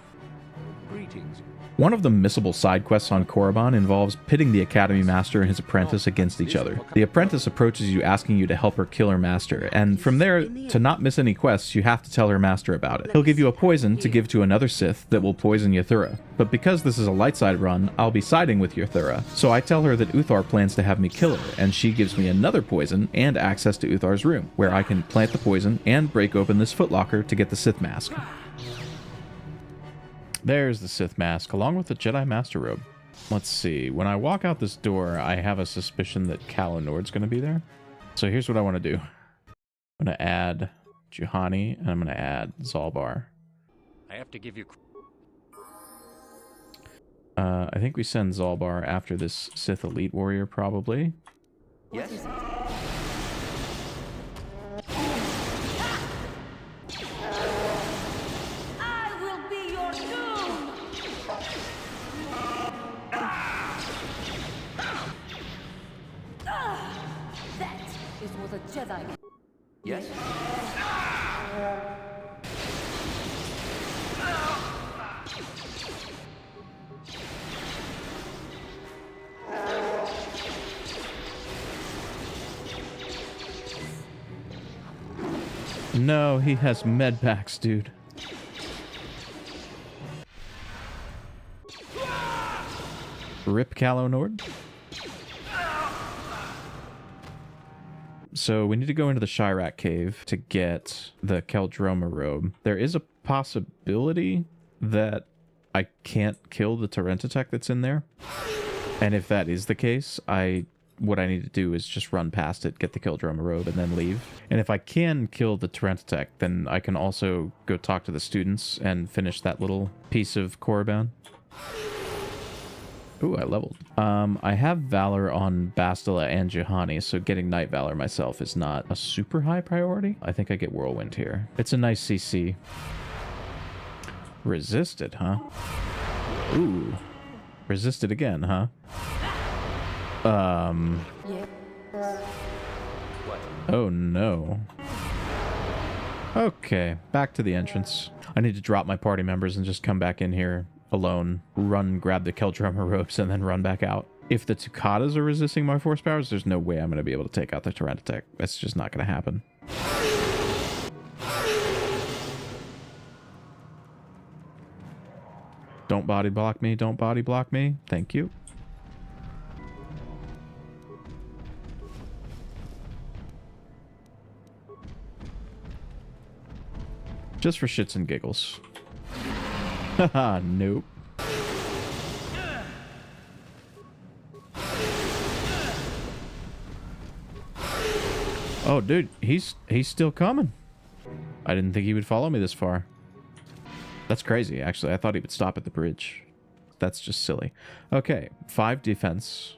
Greetings. One of the missable side quests on Korriban involves pitting the Academy Master and his apprentice against each other. The apprentice approaches you asking you to help her kill her master, and from there, to not miss any quests, you have to tell her master about it. He'll give you a poison to give to another Sith that will poison Yathura. But because this is a light side run, I'll be siding with Yathura, so I tell her that Uthar plans to have me kill her, and she gives me another poison and access to Uthar's room, where I can plant the poison and break open this footlocker to get the Sith Mask. There's the Sith Mask, along with the Jedi Master Robe. Let's see. When I walk out this door, I have a suspicion that KotOR's going to be there. So here's what I want to do. I'm going to add Juhani, and I'm going to add Zalbar. I have to give you... I think we send Zalbar after this Sith Elite Warrior, probably. Yes? Jedi. Yes? No, he has med packs, dude. Rip KotOR. So we need to go into the Chirac cave to get the Keldroma robe. There is a possibility that I can't kill the Tarentatech that's in there. And if that is the case, what I need to do is just run past it, get the Keldroma robe, and then leave. And if I can kill the Tarentatech, then I can also go talk to the students and finish that little piece of Korriban. Ooh, I leveled. I have Valor on Bastila and Juhani, so getting Night Valor myself is not a super high priority. I think I get Whirlwind here. It's a nice CC. Resisted, huh? Ooh. Resisted again, huh? Oh no. Okay, back to the entrance. I need to drop my party members and just come back in here alone, run, grab the Keldroma ropes, and then run back out. If the Tucatas are resisting my force powers, there's no way I'm going to be able to take out the Tarentatech. That's just not going to happen. Don't body block me, don't body block me. Thank you. Just for shits and giggles. Haha, nope. Oh, dude, he's still coming. I didn't think he would follow me this far. That's crazy, actually. I thought he would stop at the bridge. That's just silly. Okay, 5 defense,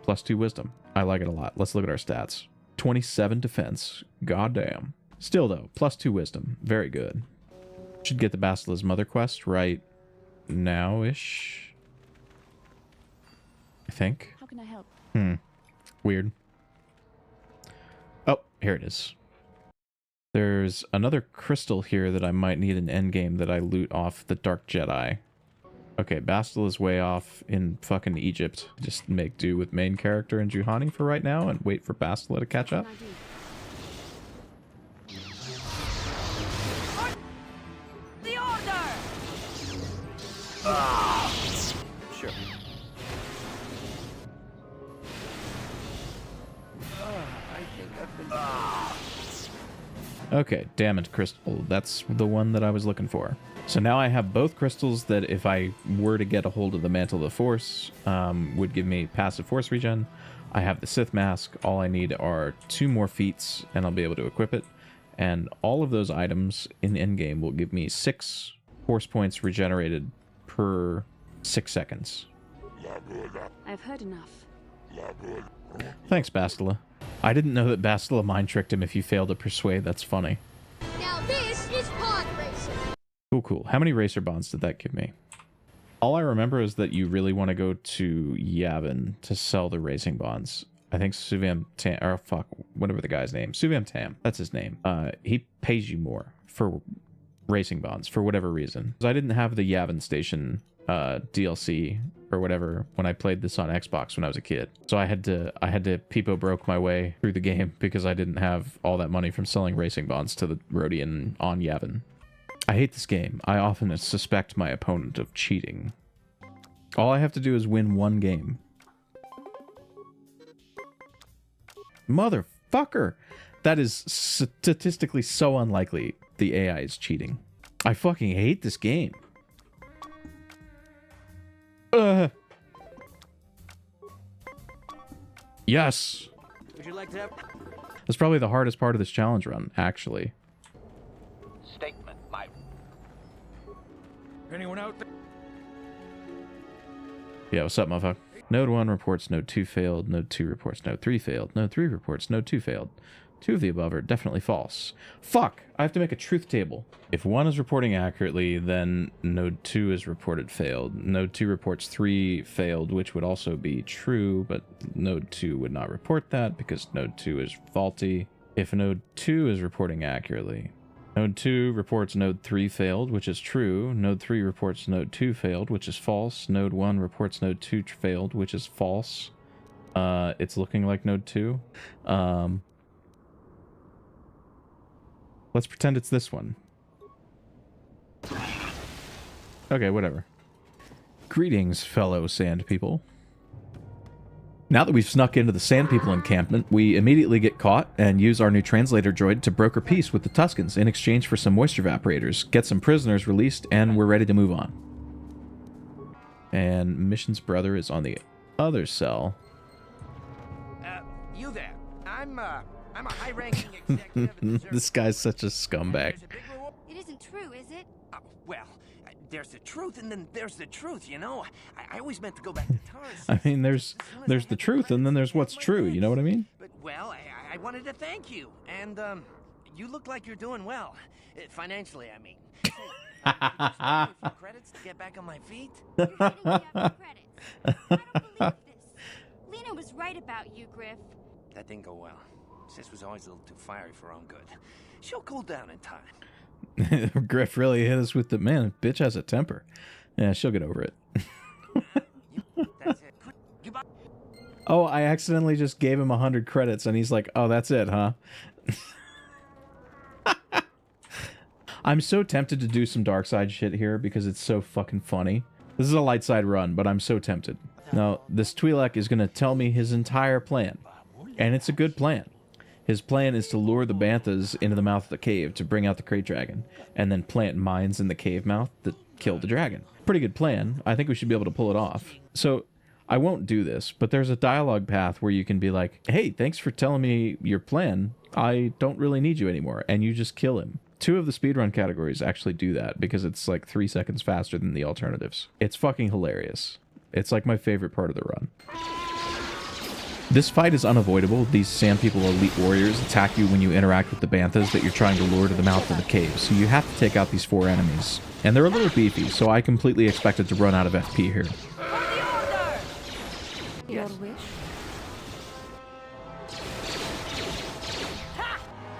plus 2 wisdom. I like it a lot. Let's look at our stats. 27 defense. Goddamn. Still, though, plus 2 wisdom. Very good. Should get the Bastila's mother quest right now-ish. I think. How can I help? Weird. Oh, here it is. There's another crystal here that I might need in Endgame that I loot off the Dark Jedi. Okay, Bastila's way off in fucking Egypt. Just make do with main character and Juhani for right now and wait for Bastila to catch up. The order! Sure. Okay, damage crystal. That's the one that I was looking for. So now I have both crystals that if I were to get a hold of the Mantle of the Force, would give me passive force regen. I have the Sith Mask. All I need are 2 more feats and I'll be able to equip it. And all of those items in Endgame will give me 6 force points regenerated per 6 seconds. I've heard enough. Thanks, Bastila. I didn't know that Bastila mind tricked him if you failed to persuade. That's funny. Now this is pod racing. Cool, cool. How many racer bonds did that give me? All I remember is that you really want to go to Yavin to sell the racing bonds. I think Suvam Tam, or fuck, whatever the guy's name. Suvam Tam, that's his name. He pays you more for racing bonds for whatever reason. I didn't have the Yavin Station DLC or whatever when I played this on Xbox when I was a kid. So I had to Peepo broke my way through the game because I didn't have all that money from selling racing bonds to the Rodian on Yavin. I hate this game. I often suspect my opponent of cheating. All I have to do is win 1 game. Motherfucker! That is statistically so unlikely the AI is cheating. I fucking hate this game. Yes! Would you like to have... That's probably the hardest part of this challenge run, actually. Statement, my... Anyone out there? Yeah, what's up, motherfucker? Node 1 reports Node 2 failed. Node 2 reports Node 3 failed. Node 3 reports Node 2 failed. 2 of the above are definitely false. Fuck! I have to make a truth table. If 1 is reporting accurately, then Node 2 is reported failed. Node 2 reports 3 failed, which would also be true, but Node 2 would not report that because Node 2 is faulty. If Node 2 is reporting accurately, Node 2 reports Node 3 failed, which is true. Node 3 reports Node 2 failed, which is false. Node 1 reports Node 2 failed, which is false. It's looking like Node 2. Let's pretend it's this one. Okay, whatever. Greetings, fellow sand people. Now that we've snuck into the sand people encampment, we immediately get caught and use our new translator droid to broker peace with the Tuskens in exchange for some moisture evaporators, get some prisoners released, and we're ready to move on. And Mission's brother is on the other cell. You there. I'm a high-ranking executive... This guy's such a scumbag. It isn't true, is it? Well, there's the truth, and then there's the truth, you know? I always meant to go back to Taris. I mean, there's the truth, and then there's what's true, you know what I mean? But, well, I wanted to thank you, and, you look like you're doing well. Financially, I mean. A few credits to get back on my feet? You're hitting me up for credits. I don't believe this. Lena was right about you, Griff. That didn't go well. Sis was always a little too fiery for her own good. She'll cool down in time. Griff really hit us with the, man, bitch has a temper. Yeah, she'll get over it. That's it. Oh, I accidentally just gave him 100 credits, and he's like, oh, that's it, huh? I'm so tempted to do some dark side shit here because it's so fucking funny. This is a light side run, but I'm so tempted. Now, this Twi'lek is going to tell me his entire plan, and it's a good plan. His plan is to lure the Banthas into the mouth of the cave to bring out the Krayt Dragon, and then plant mines in the cave mouth that kill the dragon. Pretty good plan. I think we should be able to pull it off. So I won't do this, but there's a dialogue path where you can be like, hey, thanks for telling me your plan. I don't really need you anymore. And you just kill him. 2 of the speedrun categories actually do that because it's like 3 seconds faster than the alternatives. It's fucking hilarious. It's like my favorite part of the run. This fight is unavoidable. These Sand People elite warriors attack you when you interact with the banthas that you're trying to lure to the mouth of the cave, so you have to take out these 4 enemies. And they're a little beefy, so I completely expected to run out of FP here. Your wish?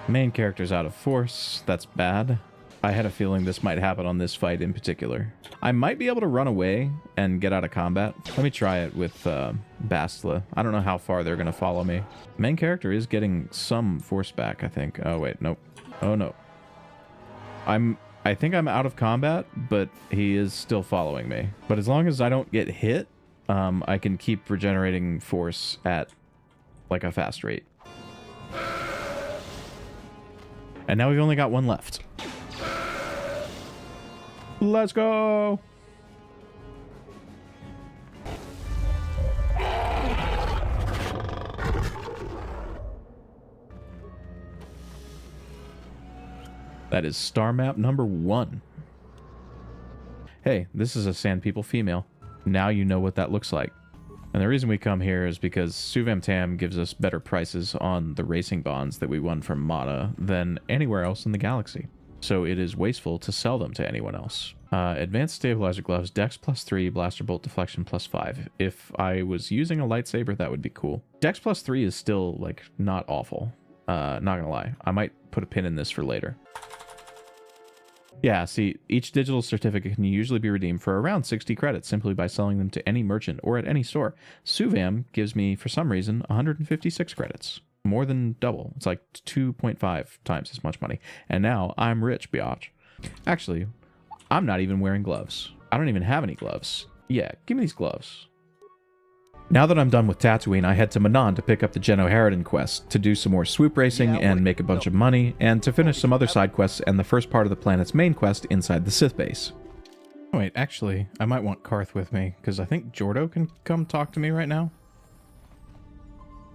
Main character's out of force. That's bad. I had a feeling this might happen on this fight in particular. I might be able to run away and get out of combat. Let me try it with Bastila. I don't know how far they're going to follow me. Main character is getting some force back, I think. Oh, wait, nope. Oh, no. I think I'm out of combat, but he is still following me. But as long as I don't get hit, I can keep regenerating force at like a fast rate. And now we've only got 1 left. Let's go! That is star map number 1. Hey, this is a Sand People female. Now you know what that looks like. And the reason we come here is because Suvam Tam gives us better prices on the racing bonds that we won from Mata than anywhere else in the galaxy. So it is wasteful to sell them to anyone else. Advanced Stabilizer Gloves, Dex +3, Blaster Bolt Deflection +5. If I was using a lightsaber, that would be cool. Dex +3 is still, like, not awful. Not gonna lie. I might put a pin in this for later. Yeah, see, each digital certificate can usually be redeemed for around 60 credits simply by selling them to any merchant or at any store. Suvam gives me, for some reason, 156 credits. More than double. It's like 2.5 times as much money. And now I'm rich, biatch. Actually, I'm not even wearing gloves. I don't even have any gloves. Yeah, give me these gloves. Now that I'm done with Tatooine, I head to Manaan to pick up the Geno Harridan quest, to do some more swoop racing and make a bunch of money, and to finish some other side quests and the first part of the planet's main quest inside the Sith base. Oh, wait, actually, I might want Karth with me, because I think Jordo can come talk to me right now.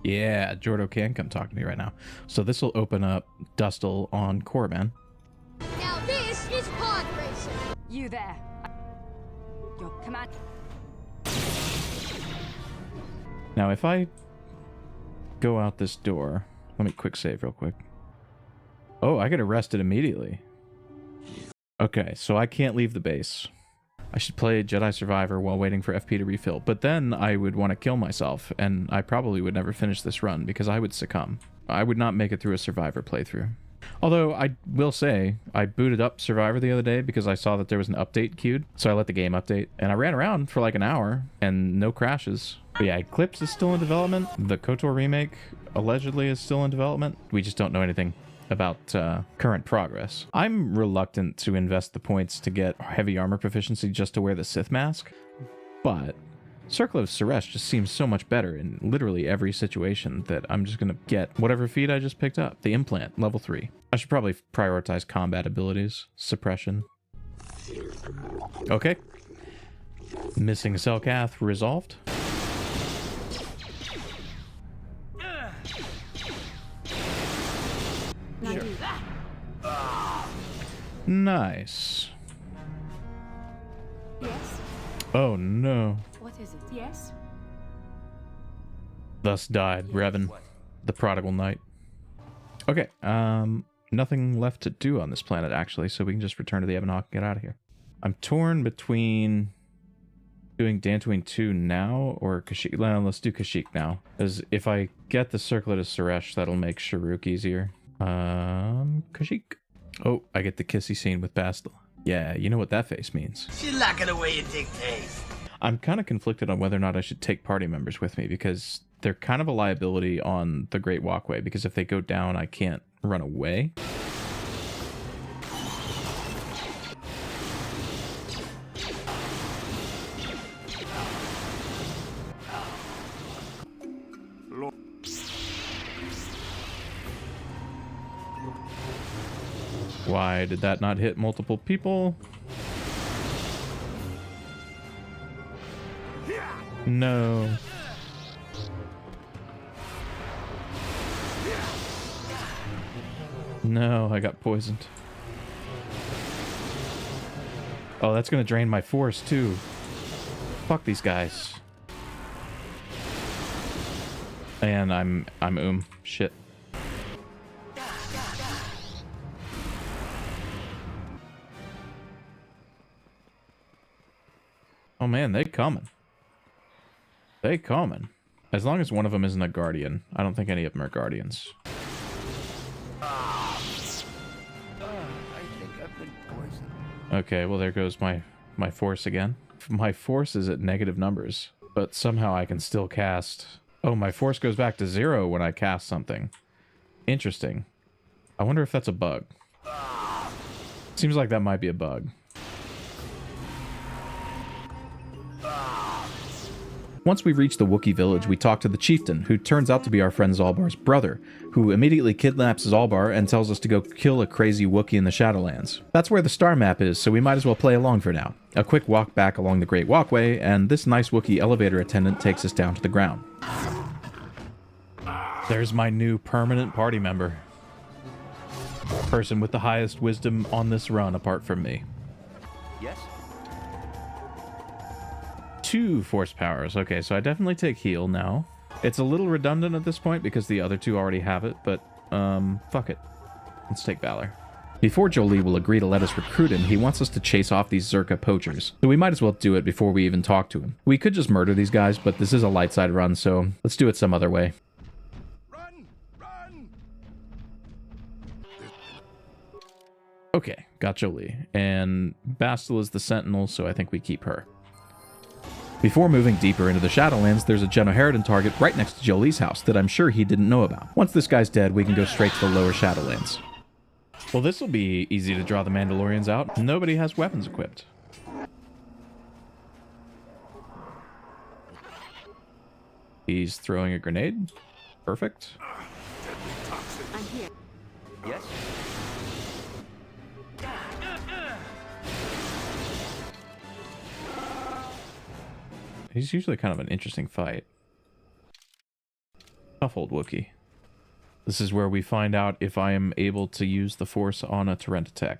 Yeah, Jordo can come talk to me right now. So this will open up Dustil on Korriban. Now this is pod racing. You there. Your command. Now, if I go out this door... Let me quick save real quick. Oh, I get arrested immediately. Okay, so I can't leave the base. I should play Jedi Survivor while waiting for FP to refill. But then I would want to kill myself, and I probably would never finish this run because I would succumb. I would not make it through a Survivor playthrough. Although, I will say, I booted up Survivor the other day because I saw that there was an update queued. So I let the game update, and I ran around for like an hour, and no crashes. But yeah, Eclipse is still in development. The KotOR remake allegedly is still in development. We just don't know anything about current progress. I'm reluctant to invest the points to get heavy armor proficiency just to wear the Sith mask, but Circle of Suresh just seems so much better in literally every situation that I'm just gonna get whatever feat I just picked up. The implant, level 3. I should probably prioritize combat abilities. Suppression. Okay. Missing Selkath resolved. Nice. Yes. Oh no. What is it? Yes. Thus died Revan, the prodigal knight. Okay, nothing left to do on this planet actually, so we can just return to the Ebon Hawk and get out of here. I'm torn between doing Dantooine 2 now or Kashyyyk. Well, let's do Kashyyyk now, because if I get the Circlet of Suresh, that'll make Sharuk easier. Kashyyyk. Oh, I get the kissy scene with Bastila. Yeah, you know what that face means. She's lacking the way you dictate. I'm kind of conflicted on whether or not I should take party members with me, because they're kind of a liability on the Great Walkway, because if they go down, I can't run away. Why did that not hit multiple people? No. No, I got poisoned. Oh, that's gonna drain my force too. Fuck these guys. And I'm shit. Oh man, they coming. They coming. As long as one of them isn't a guardian. I don't think any of them are guardians. I think I've been poisoned. Okay, well there goes my force again. My force is at negative numbers, but somehow I can still cast. Oh, my force goes back to 0 when I cast something. Interesting. I wonder if that's a bug. Seems like that might be a bug. Once we reach the Wookiee village, we talk to the chieftain, who turns out to be our friend Zalbar's brother, who immediately kidnaps Zalbar and tells us to go kill a crazy Wookiee in the Shadowlands. That's where the star map is, so we might as well play along for now. A quick walk back along the Great Walkway, and this nice Wookiee elevator attendant takes us down to the ground. There's my new permanent party member. Person with the highest wisdom on this run apart from me. Yes? 2 force powers. Okay, so I definitely take heal now. It's a little redundant at this point because the other 2 already have it, but fuck it. Let's take Valor. Before Jolie will agree to let us recruit him, he wants us to chase off these Zerka poachers. So we might as well do it before we even talk to him. We could just murder these guys, but this is a light side run, so let's do it some other way. Run! Run! Okay, got Jolie. And Bastila's the Sentinel, so I think we keep her. Before moving deeper into the Shadowlands, there's a Genoheridan target right next to Jolie's house that I'm sure he didn't know about. Once this guy's dead, we can go straight to the lower Shadowlands. Well, this will be easy to draw the Mandalorians out. Nobody has weapons equipped. He's throwing a grenade. Perfect. I'm here. Yes? He's usually kind of an interesting fight. Tough old Wookiee. This is where we find out if I am able to use the Force on a Torrent attack.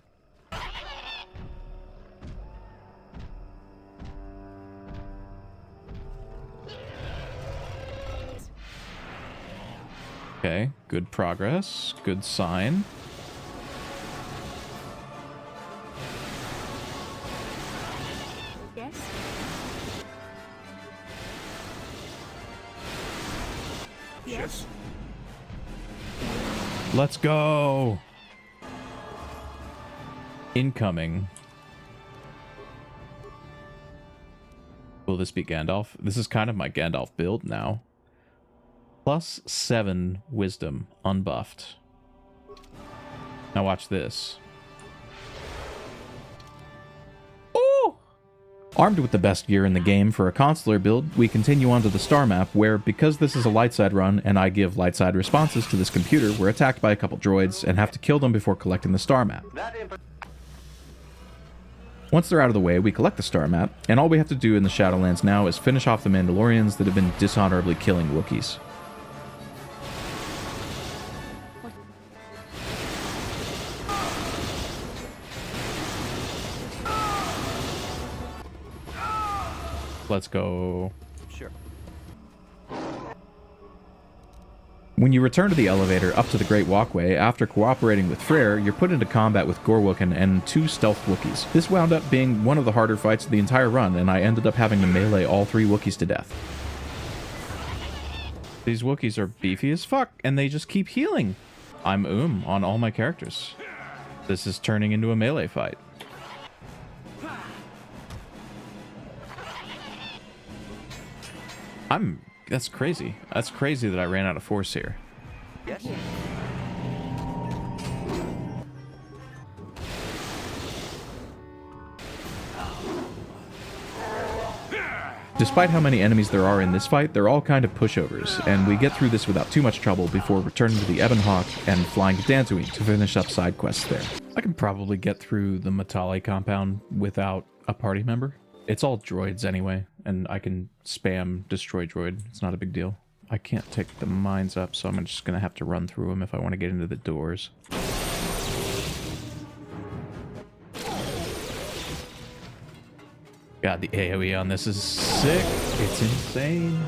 Okay, good progress. Good sign. Yes? Yes. Let's go! Incoming. Will this be Gandalf? This is kind of my Gandalf build now. +7 wisdom, unbuffed. Now watch this. Oh! Armed with the best gear in the game for a consular build, we continue onto the star map where, because this is a light side run and I give light side responses to this computer, we're attacked by a couple droids and have to kill them before collecting the star map. Once they're out of the way, we collect the star map, and all we have to do in the Shadowlands now is finish off the Mandalorians that have been dishonorably killing Wookiees. Let's go. Sure. When you return to the elevator up to the Great Walkway, after cooperating with Freyr, you're put into combat with Gorwookin and 2 stealth Wookiees. This wound up being one of the harder fights of the entire run, and I ended up having to melee all 3 Wookiees to death. These Wookiees are beefy as fuck, and they just keep healing. I'm on all my characters. This is turning into a melee fight. That's crazy. That's crazy that I ran out of force here. Yes? Despite how many enemies there are in this fight, they're all kind of pushovers, and we get through this without too much trouble before returning to the Ebon Hawk and flying to Dantooine to finish up side quests there. I can probably get through the Matale compound without a party member. It's all droids anyway, and I can spam destroy droid. It's not a big deal. I can't take the mines up, so I'm just gonna have to run through them if I want to get into the doors. God, the AoE on this is sick. It's insane.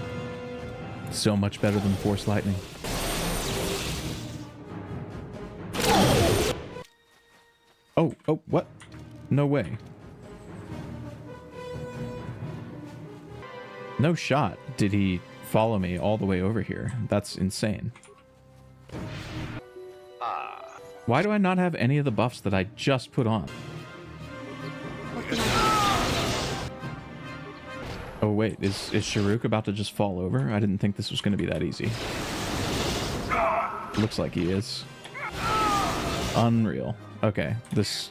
So much better than Force Lightning. Oh, what? No way. No shot did he follow me all the way over here. That's insane. Why do I not have any of the buffs that I just put on? Oh wait, is Kashyyyk about to just fall over? I didn't think this was going to be that easy. Looks like he is. Unreal. Okay, this...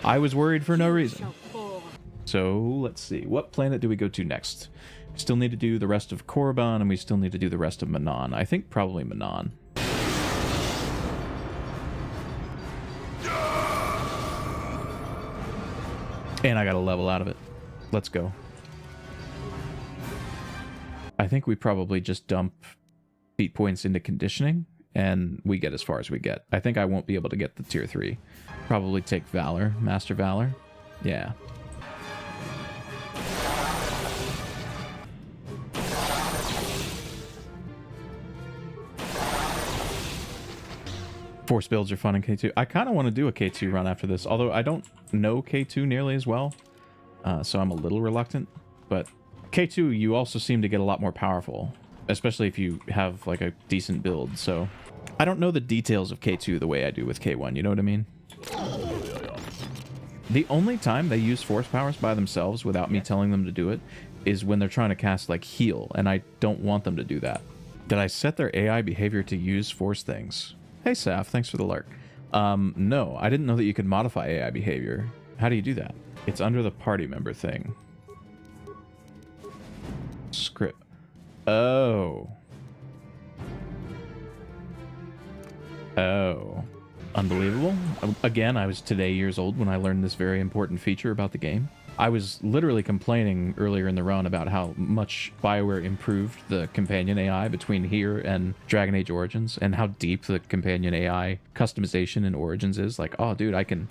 I was worried for no reason. So, let's see. What planet do we go to next? We still need to do the rest of Korriban, and we still need to do the rest of Manaan. I think probably Manaan. And I got a level out of it. Let's go. I think we probably just dump feat points into conditioning, and we get as far as we get. I think I won't be able to get the tier 3. Probably take Valor, Master Valor. Yeah. Force builds are fun in K2. I kind of want to do a K2 run after this, although I don't know K2 nearly as well, so I'm a little reluctant. But K2, you also seem to get a lot more powerful, especially if you have like a decent build. So I don't know the details of K2 the way I do with K1, you know what I mean? The only time they use force powers by themselves without me telling them to do it is when they're trying to cast like heal, and I don't want them to do that. Did I set their AI behavior to use force things? Hey Saf, thanks for the lurk. No, I didn't know that you could modify AI behavior. How do you do that? It's under the party member thing. Script. Oh. Oh. Unbelievable. Again, I was today years old when I learned this very important feature about the game. I was literally complaining earlier in the run about how much BioWare improved the companion AI between here and Dragon Age Origins, and how deep the companion AI customization in Origins is. Like, oh dude, I can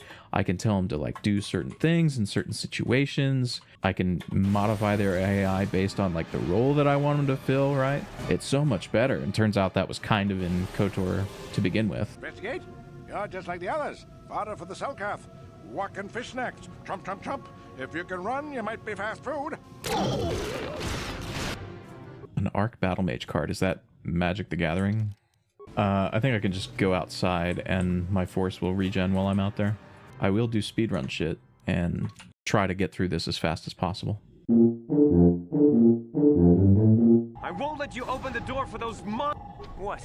tell them to like do certain things in certain situations. I can modify their AI based on like the role that I want them to fill, right? It's so much better. And turns out that was kind of in KotOR to begin with. Investigate? You're just like the others. Fodder for the Selkath. Walk and fish next. Trump, trump, trump. If you can run, you might be fast food. An Arc Battle Mage card. Is that Magic the Gathering? I think I can just go outside and my force will regen while I'm out there. I will do speedrun shit and try to get through this as fast as possible. I won't let you open the door for those What?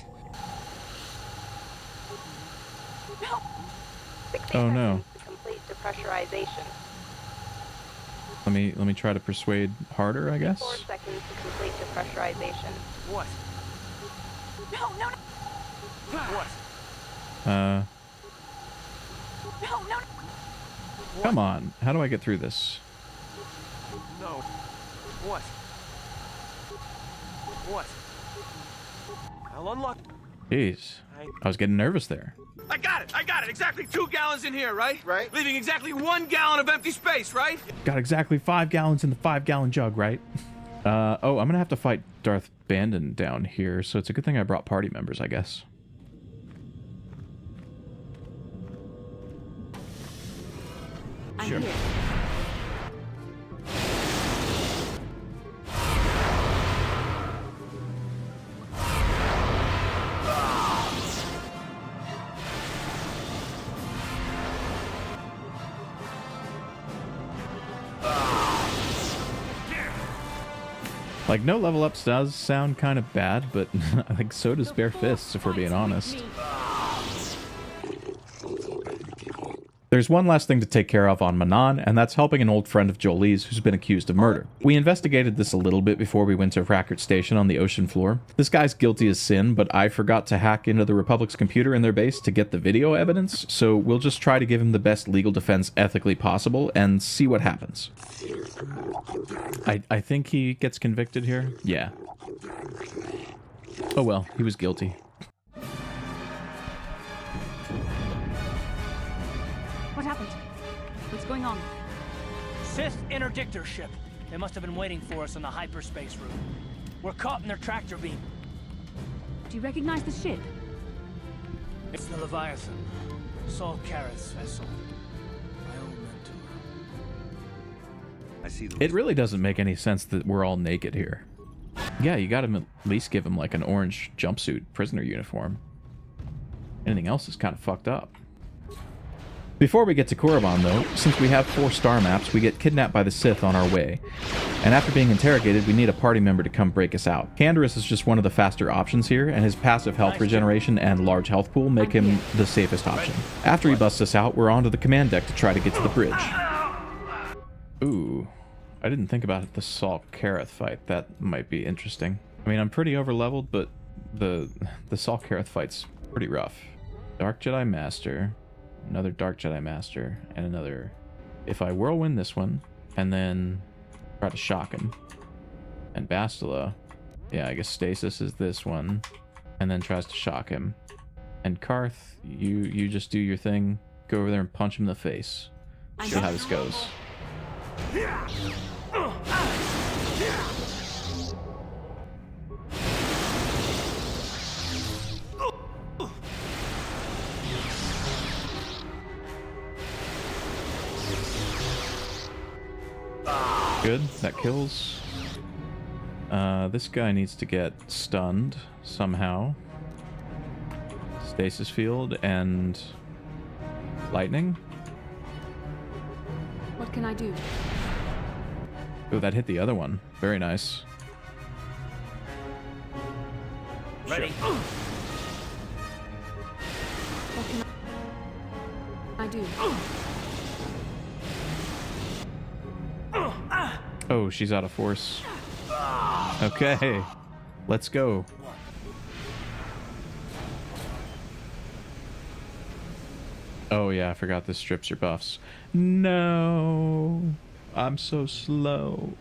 No. Oh no. Complete depressurization. Let me try to persuade harder, I guess. 4 seconds to complete depressurization. What? No. What? No. Come on. How do I get through this? No. What? What? I'll unlock. Jeez. I was getting nervous there. I got it! Exactly 2 gallons in here, right? Right. Leaving exactly 1 gallon of empty space, right? Got exactly 5 gallons in the 5-gallon jug, right? Oh, I'm gonna have to fight Darth Bandon down here, so it's a good thing I brought party members, I guess. I'm here. Like, no level ups does sound kind of bad, but I think so does Bare Fists, if we're being honest. There's one last thing to take care of on Manaan, and that's helping an old friend of Jolie's who's been accused of murder. We investigated this a little bit before we went to Rackert Station on the ocean floor. This guy's guilty as sin, but I forgot to hack into the Republic's computer in their base to get the video evidence, so we'll just try to give him the best legal defense ethically possible and see what happens. I think he gets convicted here? Yeah. Oh well, he was guilty. What happened? What's going on? Sith interdictor ship. They must have been waiting for us on the hyperspace route. We're caught in their tractor beam. Do you recognize the ship? It's the Leviathan. Saul Kara's vessel. My old mentor. I see. It really doesn't make any sense that we're all naked here. Yeah, you gotta at least give him like an orange jumpsuit prisoner uniform. Anything else is kind of fucked up. Before we get to Korriban, though, since we have 4 star maps, we get kidnapped by the Sith on our way. And after being interrogated, we need a party member to come break us out. Canderous is just one of the faster options here, and his passive health regeneration and large health pool make him the safest option. After he busts us out, we're onto the command deck to try to get to the bridge. Ooh, I didn't think about the Saul Karath fight. That might be interesting. I mean, I'm pretty over-leveled, but the Saul Karath fight's pretty rough. Dark Jedi Master... Another Dark Jedi Master, and another... If I whirlwind this one, and then try to shock him. And Bastila, yeah, I guess Stasis is this one, and then tries to shock him. And Karth, you just do your thing, go over there and punch him in the face. See how this goes. Good, that kills. This guy needs to get stunned somehow. Stasis field and lightning. What can I do? Oh, that hit the other one. Very nice. Ready? What can I do? Oh, she's out of force. Okay, let's go. Oh yeah, I forgot this strips your buffs. No, I'm so slow.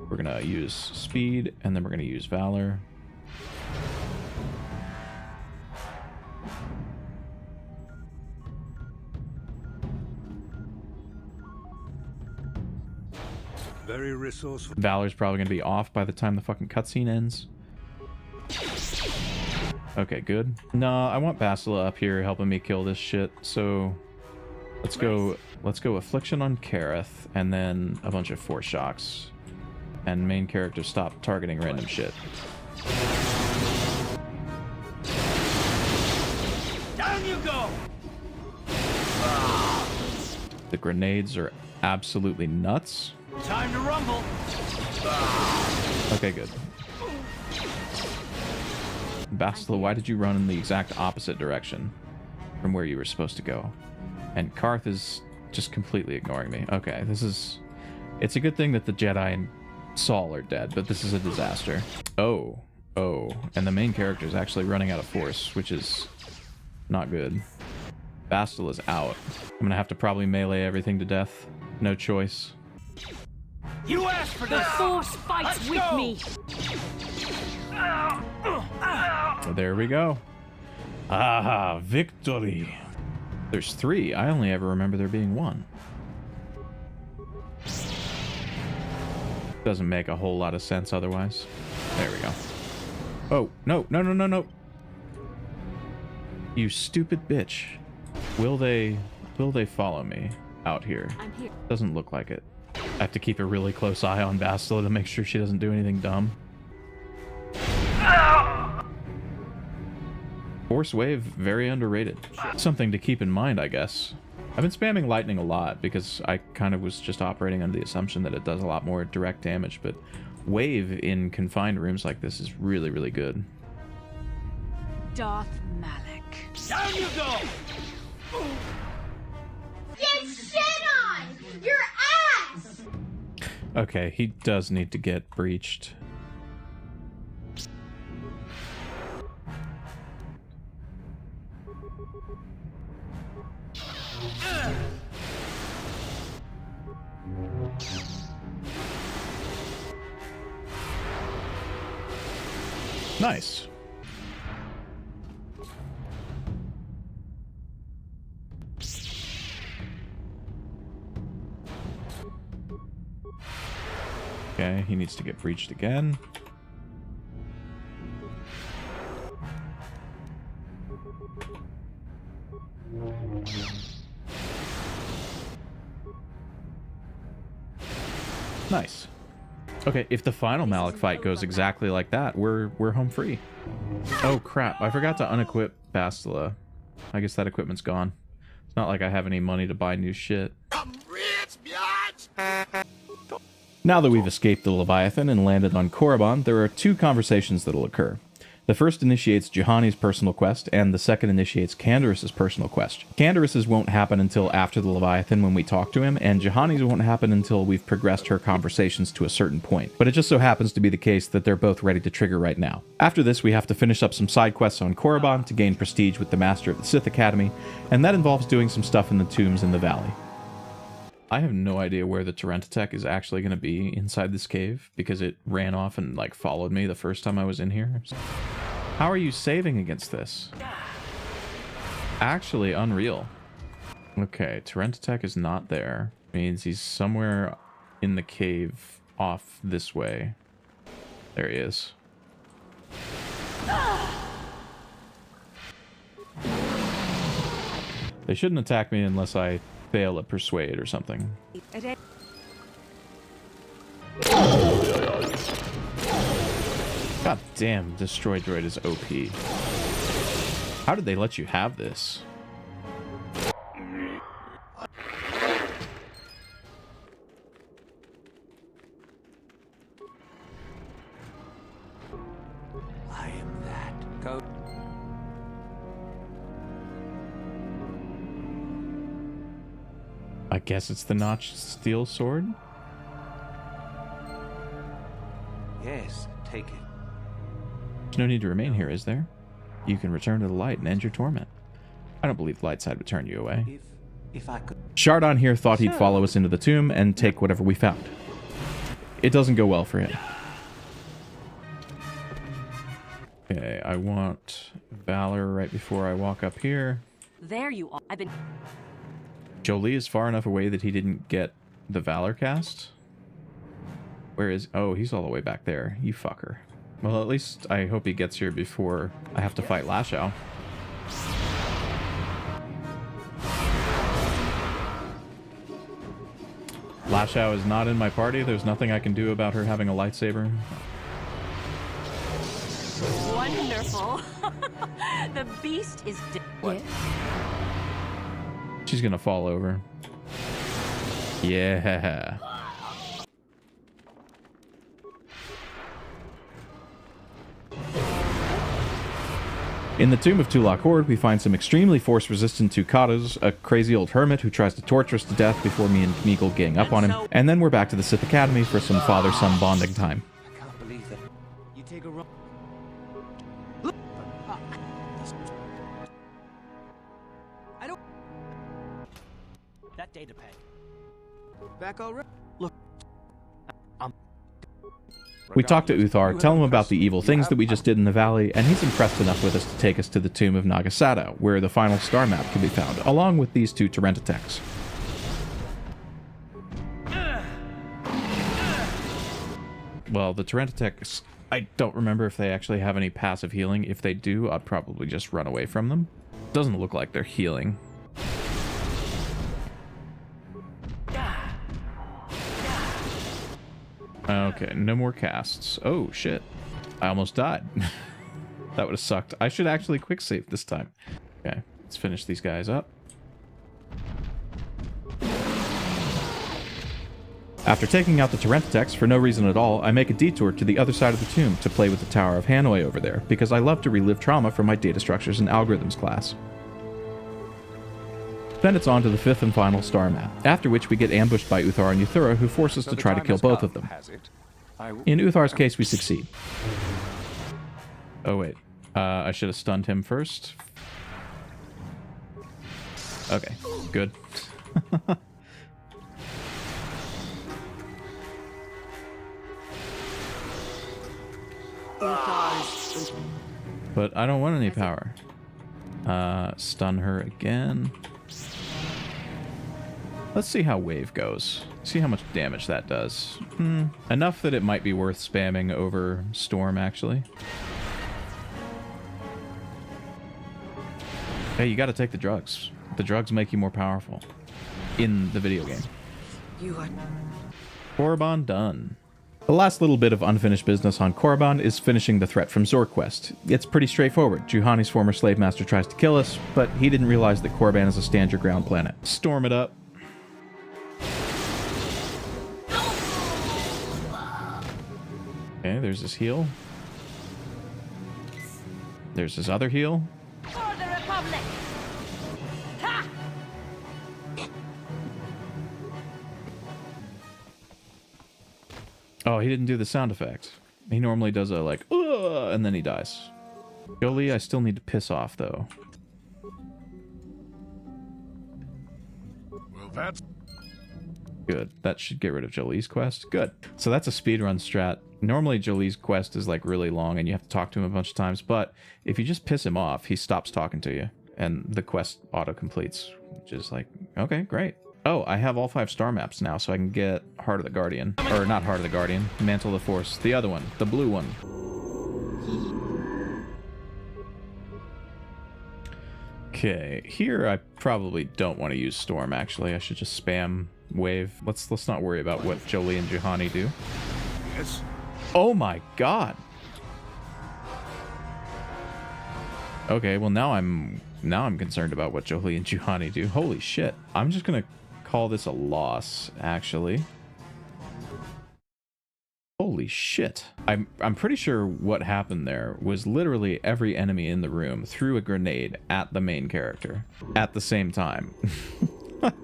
We're gonna use speed, and then we're gonna use valor. Very resourceful. Valor's probably going to be off by the time the fucking cutscene ends. Okay, good. No, I want Bastila up here helping me kill this shit, so let's go Affliction on Karath, and then a bunch of Force Shocks. And main character stop targeting random shit. Down you go! The grenades are absolutely nuts. Time to rumble. Okay, good. Bastila, why did you run in the exact opposite direction from where you were supposed to go? And Karth is just completely ignoring me. Okay, this is... It's a good thing that the Jedi and Saul are dead, but this is a disaster. Oh. And the main character is actually running out of force, which is not good. Bastila's out. I'm gonna have to probably melee everything to death. No choice. You asked for this! The Force fights with me! So there we go. Ah, victory. There's 3. I only ever remember there being 1. Doesn't make a whole lot of sense otherwise. There we go. Oh, no. You stupid bitch. Will they follow me out here? I'm here. Doesn't look like it. I have to keep a really close eye on Bastila to make sure she doesn't do anything dumb. Force Wave, very underrated. Something to keep in mind, I guess. I've been spamming lightning a lot because I kind of was just operating under the assumption that it does a lot more direct damage, but wave in confined rooms like this is really, really good. Darth Malak. Down you go! Get shit on! Your ass! Okay, he does need to get breached. Nice. Okay, he needs to get breached again. Nice. Okay, if the final Malak fight goes exactly like that, we're home free. Oh crap, I forgot to unequip Bastila. I guess that equipment's gone. It's not like I have any money to buy new shit. I'm rich, biatch! Now that we've escaped the Leviathan and landed on Korriban, there are two conversations that'll occur. The first initiates Juhani's personal quest, and the second initiates Candaris's personal quest. Candaris's won't happen until after the Leviathan when we talk to him, and Juhani's won't happen until we've progressed her conversations to a certain point. But it just so happens to be the case that they're both ready to trigger right now. After this, we have to finish up some side quests on Korriban to gain prestige with the Master of the Sith Academy, and that involves doing some stuff in the tombs in the valley. I have no idea where the Tarentatech is actually going to be inside this cave, because it ran off and, like, followed me the first time I was in here. How are you saving against this? Actually, unreal. Okay, Tarentatech is not there. Means he's somewhere in the cave off this way. There he is. They shouldn't attack me unless I fail at persuade or something. God damn, Destroy Droid is OP. How did they let you have this? I am that. Go. I guess it's the notched steel sword? Yes, take it. There's no need to remain here, is there? You can return to the light and end your torment. I don't believe the light side would turn you away. If I could... Shardon here thought he'd follow us into the tomb and take whatever we found. It doesn't go well for him. Okay, I want Valor right before I walk up here. There you are. I've been... Jolie is far enough away that he didn't get the Valor cast. Where is... Oh, he's all the way back there. You fucker. Well, at least I hope he gets here before I have to fight Lashao. Lashao is not in my party. There's nothing I can do about her having a lightsaber. Wonderful. The beast is dead. Yes. She's gonna fall over. Yeah. In the tomb of Tulak Horde, we find some extremely force-resistant Tukatas, a crazy old hermit who tries to torture us to death before me and Meagle gang up on him, and then we're back to the Sith Academy for some father-son bonding time. I can't believe that. You take a wrong... I don't... That data peg. Back already? Look. We talk to Uthar, tell him about the evil things that we just did in the valley, and he's impressed enough with us to take us to the tomb of Nagasado, where the final star map can be found, along with these two Tarentatechs. Well, the Tarentatechs, I don't remember if they actually have any passive healing. If they do, I'd probably just run away from them. Doesn't look like they're healing. Okay, no more casts. Oh, shit. I almost died. That would have sucked. I should actually quick save this time. Okay, let's finish these guys up. After taking out the Torrentatex for no reason at all, I make a detour to the other side of the tomb to play with the Tower of Hanoi over there, because I love to relive trauma from my data structures and algorithms class. Then it's on to the 5th and final star map, after which we get ambushed by Uthar and Euthura, who force us to try to kill both of them. In Uthar's case, we succeed. Oh wait, I should have stunned him first. Okay, good. But I don't want any power. Stun her again. Let's see how wave goes. See how much damage that does. Enough that it might be worth spamming over storm, actually. Hey, you gotta take the drugs. The drugs make you more powerful. In the video game. Korriban done. The last little bit of unfinished business on Korriban is finishing the threat from Zorquest. It's pretty straightforward. Juhani's former slave master tries to kill us, but he didn't realize that Korriban is a stand your ground planet. Storm it up. Okay, there's his heal. There's his other heal. For the Republic! Ha! Oh, he didn't do the sound effect. He normally does a like, ugh, and then he dies. Jolie, I still need to piss off though. Well, that's Good. That should get rid of Jolie's quest. Good. So that's a speedrun strat. Normally Jolie's quest is like really long and you have to talk to him a bunch of times, but if you just piss him off, he stops talking to you and the quest auto-completes, which is like, okay, great. Oh, I have all 5 star maps now, so I can get Heart of the Guardian. Or not Heart of the Guardian, Mantle of the Force. The other one, the blue one. Okay, here I probably don't want to use Storm, actually. I should just spam Wave. Let's not worry about what Jolie and Juhani do. yes. Oh my god! Okay, well now I'm concerned about what Jolie and Juhani do. Holy shit. I'm just gonna call this a loss, actually. Holy shit. I'm pretty sure what happened there was literally every enemy in the room threw a grenade at the main character at the same time.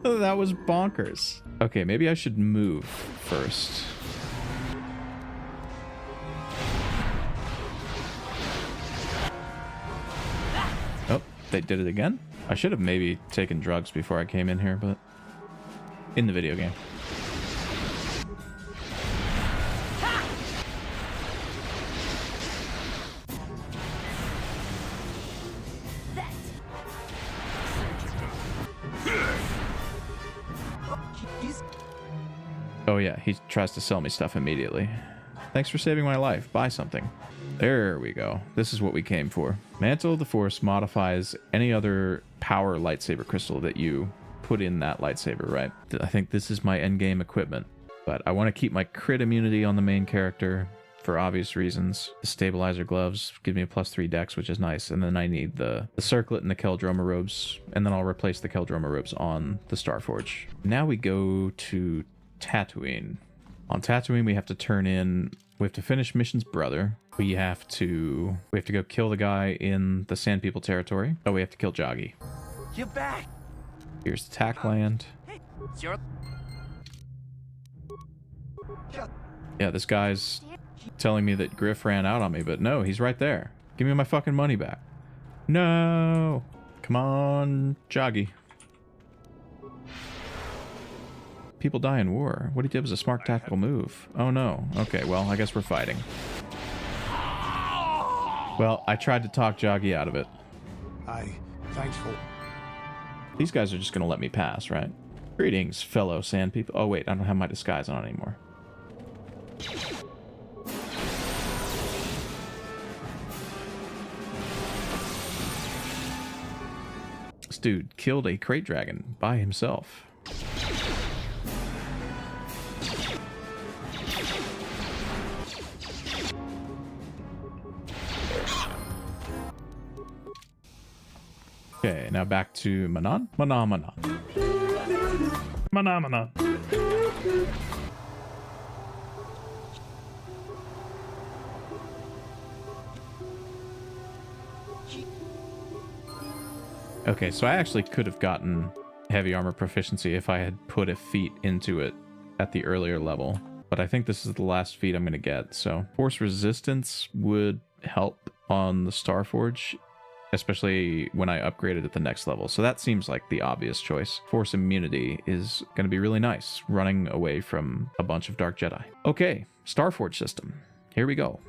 That was bonkers. Okay, maybe I should move first. Oh, they did it again? I should have maybe taken drugs before I came in here, but in the video game. Oh yeah, he tries to sell me stuff immediately. Thanks for saving my life. Buy something. There we go. This is what we came for. Mantle of the Force modifies any other power lightsaber crystal that you put in that lightsaber, right? I think this is my endgame equipment, but I want to keep my crit immunity on the main character for obvious reasons. The stabilizer gloves give me a +3 dex, which is nice, and then I need the circlet and the Keldroma robes, and then I'll replace the Keldroma robes on the Starforge. Now we go to Tatooine. On Tatooine, we have to finish Mission's brother. We have to go kill the guy in the Sand People territory. Oh, we have to kill Joggy. You're back. Here's the tack land. Hey, it's your... Yeah, this guy's telling me that Griff ran out on me, but no, he's right there. Give me my fucking money back. No! Come on, Joggy. People die in war. What he did was a smart tactical move. Oh no. Okay, well, I guess we're fighting. Well, I tried to talk Joggy out of it. Thanks for... These guys are just gonna let me pass, right? Greetings, fellow sand people. Oh wait, I don't have my disguise on anymore. This dude killed a crate dragon by himself. Okay, now back to Manaan. Manaan. Okay, so I actually could have gotten heavy armor proficiency if I had put a feat into it at the earlier level. But I think this is the last feat I'm going to get. So force resistance would help on the Starforge, especially when I upgrade it at the next level. So that seems like the obvious choice. Force immunity is going to be really nice, running away from a bunch of Dark Jedi. Okay, Starforge system. Here we go.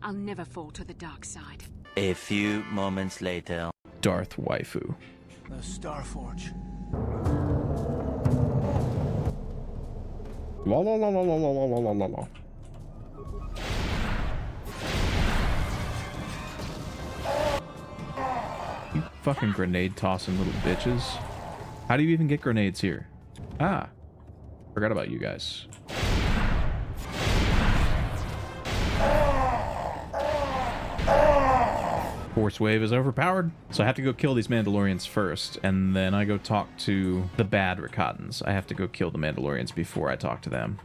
I'll never fall to the dark side. A few moments later. Darth Waifu. The Starforge. La la la la la la la la la la. You fucking grenade tossing little bitches. How do you even get grenades here? Ah, forgot about you guys. Force wave is overpowered, so I have to go kill these Mandalorians first, and then I go talk to the bad Rakatans. I have to go kill the Mandalorians before I talk to them.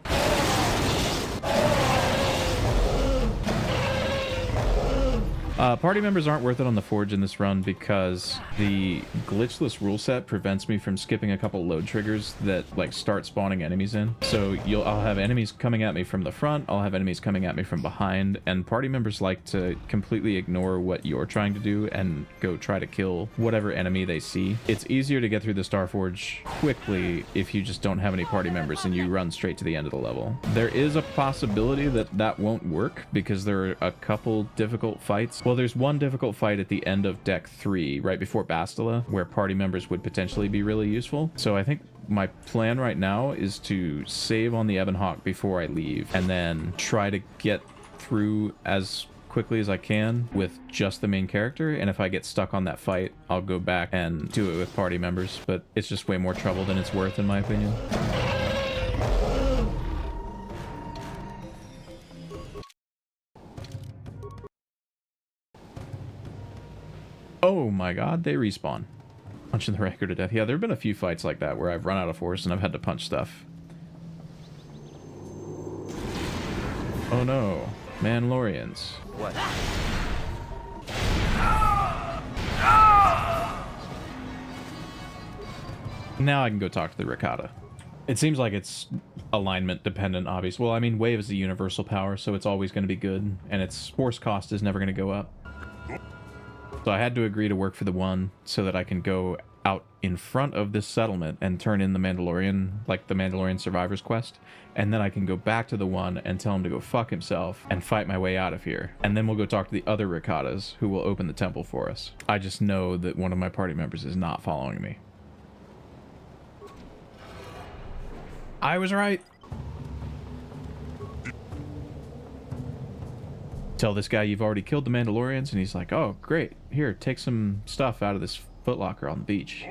Party members aren't worth it on the Forge in this run because the glitchless rule set prevents me from skipping a couple load triggers that like start spawning enemies in. So I'll have enemies coming at me from the front, I'll have enemies coming at me from behind, and party members like to completely ignore what you're trying to do and go try to kill whatever enemy they see. It's easier to get through the Starforge quickly if you just don't have any party members and you run straight to the end of the level. There is a possibility that that won't work because there are a couple difficult fights. Well, there's one difficult fight at the end of Deck 3, right before Bastila, where party members would potentially be really useful. So I think my plan right now is to save on the Ebon Hawk before I leave, and then try to get through as quickly as I can with just the main character, and if I get stuck on that fight, I'll go back and do it with party members, but it's just way more trouble than it's worth in my opinion. Oh my god, they respawn. Punching the Wrecker to death. Yeah, there have been a few fights like that where I've run out of force and I've had to punch stuff. Oh no. Mandalorians. What? Now I can go talk to the Rakata. It seems like it's alignment dependent, obviously. Well, I mean, wave is a universal power, so it's always going to be good, and its force cost is never going to go up. So I had to agree to work for the one so that I can go out in front of this settlement and turn in the Mandalorian, like the Mandalorian Survivor's Quest, and then I can go back to the one and tell him to go fuck himself and fight my way out of here. And then we'll go talk to the other Rakatas who will open the temple for us. I just know that one of my party members is not following me. I was right. Tell this guy you've already killed the Mandalorians, and he's like, oh, great. Here, take some stuff out of this footlocker on the beach.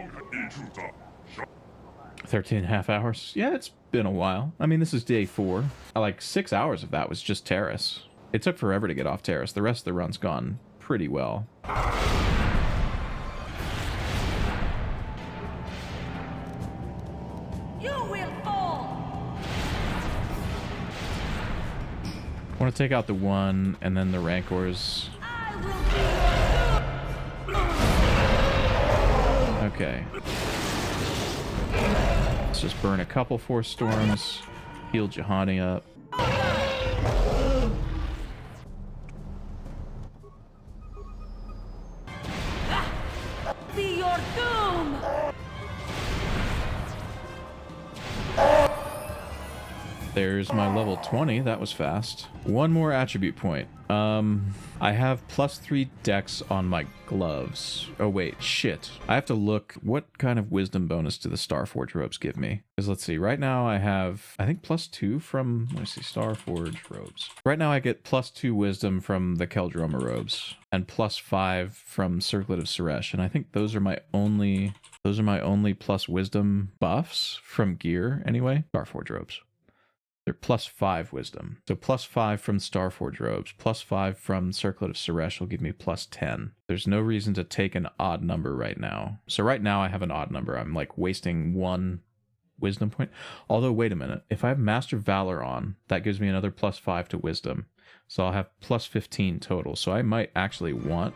13.5 hours. Yeah, it's been a while. I mean, this is day 4. Like 6 hours of that was just Taris. It took forever to get off Taris. The rest of the run's gone pretty well. You will fall. I want to take out the one and then the Rancors. Okay. Let's just burn a couple Force Storms, heal Juhani up. See your doom. There's my level 20. That was fast. One more attribute point. I have +3 dex on my gloves. Oh wait, shit. I have to look. What kind of wisdom bonus do the Starforge robes give me? Because let's see. Right now I have, I think +2 from, let me see, Starforge robes. Right now I get +2 wisdom from the Keldroma robes and +5 from Circlet of Suresh. And I think those are my only plus wisdom buffs from gear anyway. Starforge robes. They're +5 wisdom. So +5 from Starforge robes, +5 from Circlet of Suresh will give me +10. There's no reason to take an odd number right now. So right now I have an odd number. I'm like wasting one wisdom point. Although, wait a minute. If I have Master Valor on, that gives me another +5 to wisdom. So I'll have +15 total. So I might actually want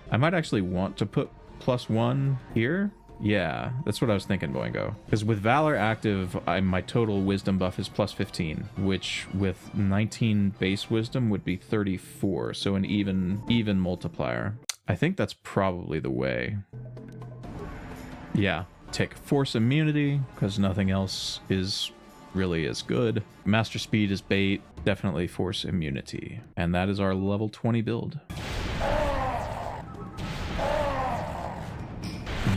to put +1 here. Yeah, that's what I was thinking, Boingo. Because with Valor active, my total wisdom buff is +15, which with 19 base wisdom would be 34. So an even multiplier. I think that's probably the way. Yeah, take Force Immunity, because nothing else is really as good. Master Speed is bait, definitely Force Immunity. And that is our level 20 build.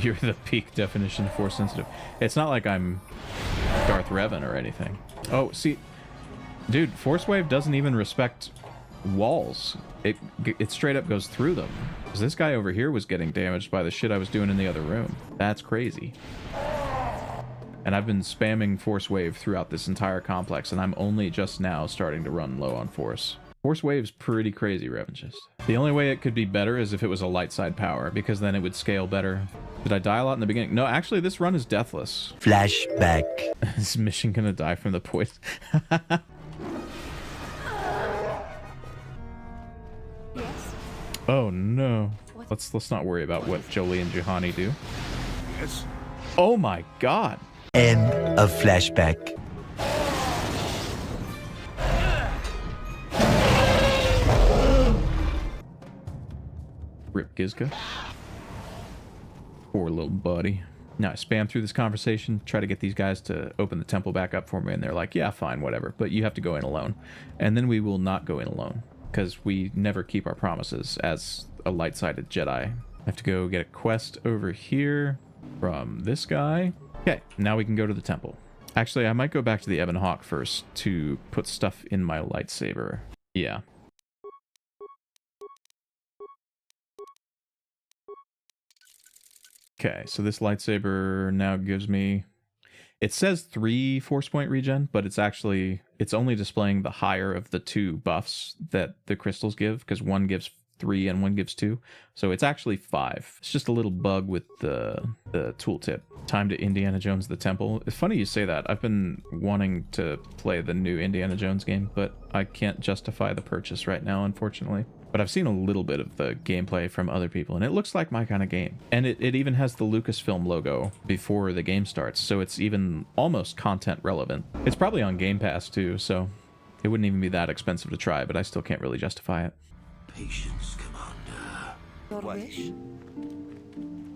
You're the peak definition of Force sensitive. It's not like I'm Darth Revan or anything. Oh, see, dude, Force Wave doesn't even respect walls. It straight up goes through them. Because this guy over here was getting damaged by the shit I was doing in the other room. That's crazy. And I've been spamming Force Wave throughout this entire complex, and I'm only just now starting to run low on Force. Force Wave's pretty crazy, Revengeist. The only way it could be better is if it was a light side power, because then it would scale better. Did I die a lot in the beginning? No, actually, this run is deathless. Flashback. Is Mission gonna die from the poison? Yes? Oh no. Let's not worry about what Jolie and Juhani do. Yes? Oh my god. End of flashback. Rip Gizka. Poor little buddy. Now I spam through this conversation, try to get these guys to open the temple back up for me, and they're like, yeah, fine, whatever, but you have to go in alone. And then we will not go in alone, because we never keep our promises as a light-sided Jedi. I have to go get a quest over here from this guy. Okay, now we can go to the temple. Actually, I might go back to the Ebon Hawk first to put stuff in my lightsaber. Yeah. Okay, so this lightsaber now gives me... It says 3 force point regen, but it's only displaying the higher of the 2 buffs that the crystals give, because one gives 3 and one gives 2. So it's actually 5. It's just a little bug with the tooltip. Time to Indiana Jones the Temple. It's funny you say that. I've been wanting to play the new Indiana Jones game, but I can't justify the purchase right now, unfortunately. But I've seen a little bit of the gameplay from other people, and it looks like my kind of game. And it even has the Lucasfilm logo before the game starts, so it's even almost content relevant. It's probably on Game Pass too, so it wouldn't even be that expensive to try, but I still can't really justify it. Patience, Commander. Your wish?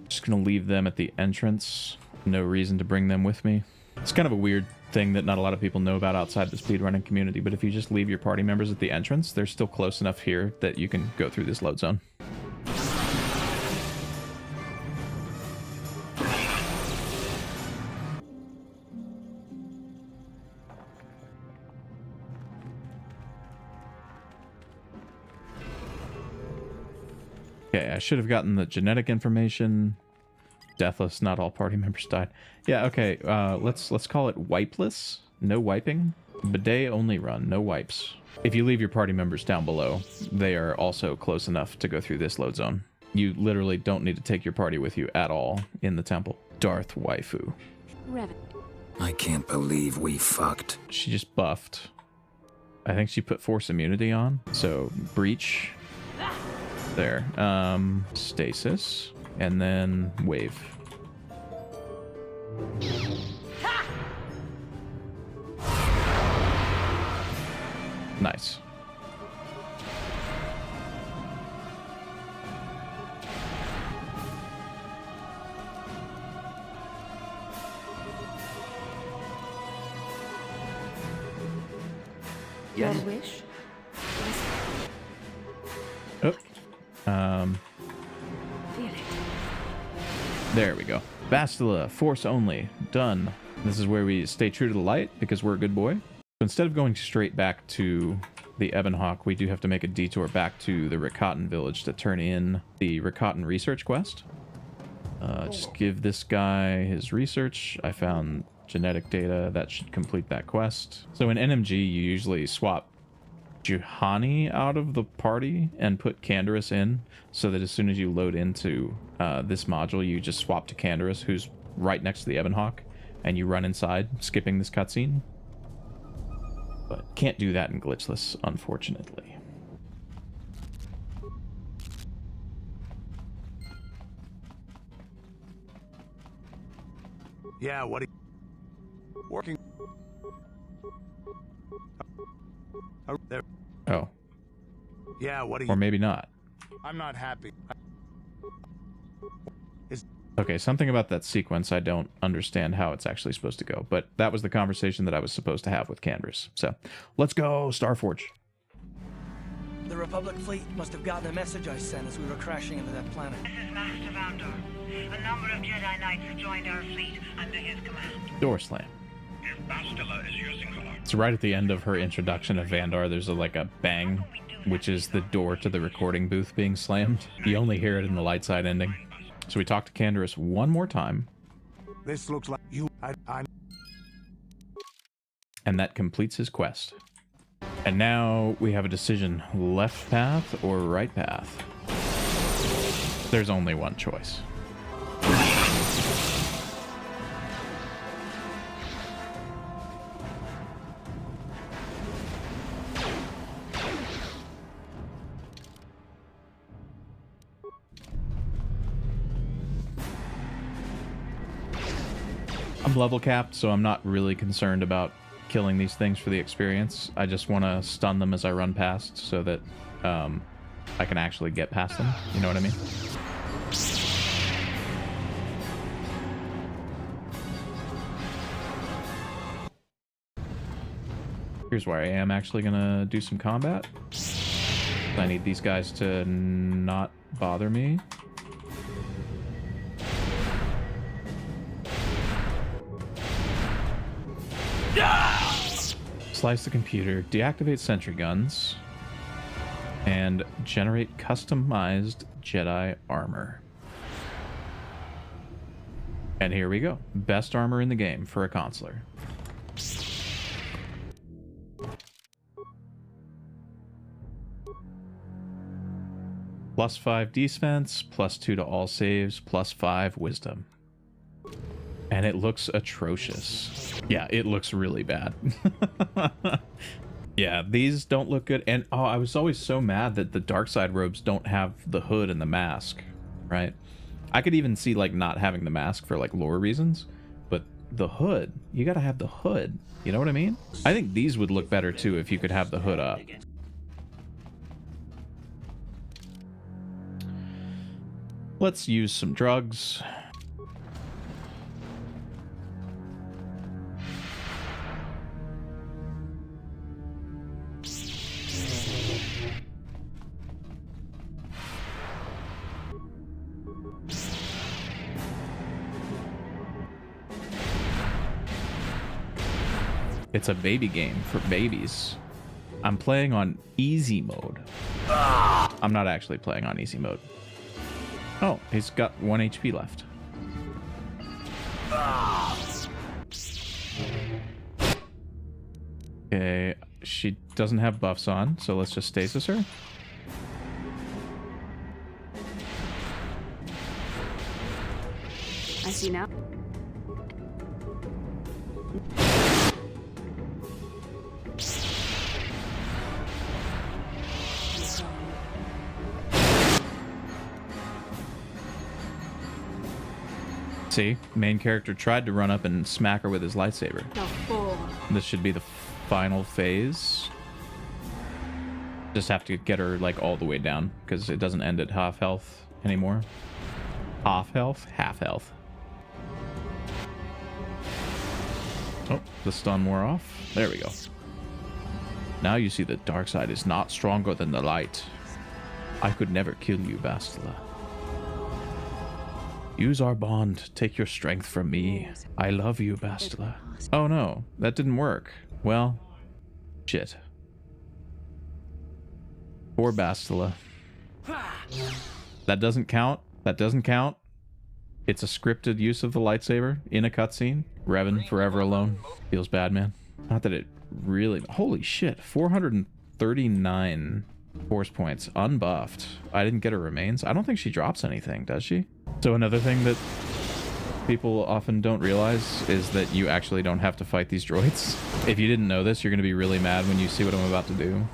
Just gonna leave them at the entrance. No reason to bring them with me. It's kind of a weird thing that not a lot of people know about outside the speedrunning community, but if you just leave your party members at the entrance, they're still close enough here that you can go through this load zone. Okay, I should have gotten the genetic information. Deathless, not all party members died. Yeah, okay, let's call it wipeless. No wiping. Bidet only run, no wipes. If you leave your party members down below, they are also close enough to go through this load zone. You literally don't need to take your party with you at all in the temple. Darth Waifu. Revan. I can't believe we fucked. She just buffed. I think she put Force Immunity on. So, Breach. There. Stasis. And then Wave. Nice. Your wish? Oh. Feel it. There we go. Bastila, Force only. Done. This is where we stay true to the light because we're a good boy. So instead of going straight back to the Ebon Hawk, we do have to make a detour back to the Rakatan village to turn in the Rakatan research quest. Just give this guy his research. I found genetic data that should complete that quest. So in NMG, you usually swap Juhani out of the party and put Canderous in, so that as soon as you load into this module, you just swap to Canderous, who's right next to the Ebon Hawk, and you run inside, skipping this cutscene. But can't do that in glitchless, unfortunately. Yeah, what are you... Working... There. Oh. Yeah, what are you... Or maybe not. I'm not happy. Okay, something about that sequence, I don't understand how it's actually supposed to go, but that was the conversation that I was supposed to have with Canberous. So, let's go, Starforge. The Republic fleet must have gotten a message I sent as we were crashing into that planet. This is Master Vandor. A number of Jedi Knights have joined our fleet under his command. Door slam. If Bastila is using the light... So right at the end of her introduction of Vandar, there's like a bang, which is the door to the recording booth being slammed. You only hear it in the light side ending. So we talk to Canderous one more time. This looks like you... And that completes his quest. And now we have a decision. Left path or right path? There's only one choice. I'm level capped, so I'm not really concerned about killing these things for the experience. I just want to stun them as I run past so that I can actually get past them. You know what I mean? Here's where I am actually going to do some combat. I need these guys to not bother me. Slice the computer, deactivate sentry guns, and generate customized Jedi armor. And here we go. Best armor in the game for a consular. +5 defense, +2 to all saves, +5 wisdom. And it looks atrocious. Yeah, it looks really bad. Yeah, these don't look good. And oh, I was always so mad that the dark side robes don't have the hood and the mask, right? I could even see like not having the mask for like lore reasons, but the hood, you gotta have the hood. You know what I mean? I think these would look better too if you could have the hood up. Let's use some drugs. It's a baby game for babies. I'm playing on easy mode. I'm not actually playing on easy mode. Oh, he's got 1 HP left. Okay, she doesn't have buffs on, so let's just stasis her. I see now. See, main character tried to run up and smack her with his lightsaber. This should be the final phase. Just have to get her like all the way down because it doesn't end at half health anymore. Half health? Half health. Oh, the stun wore off. There we go. Now you see the dark side is not stronger than the light. I could never kill you, Bastila. Use our bond. Take your strength from me. I love you, Bastila. Oh no, that didn't work. Well, shit. Poor Bastila. That doesn't count. That doesn't count. It's a scripted use of the lightsaber in a cutscene. Revan, forever alone. Feels bad, man. Not that it really... Holy shit. 439 force points. Unbuffed. I didn't get her remains. I don't think she drops anything, does she? So another thing that people often don't realize is that you actually don't have to fight these droids. If you didn't know this, you're going to be really mad when you see what I'm about to do.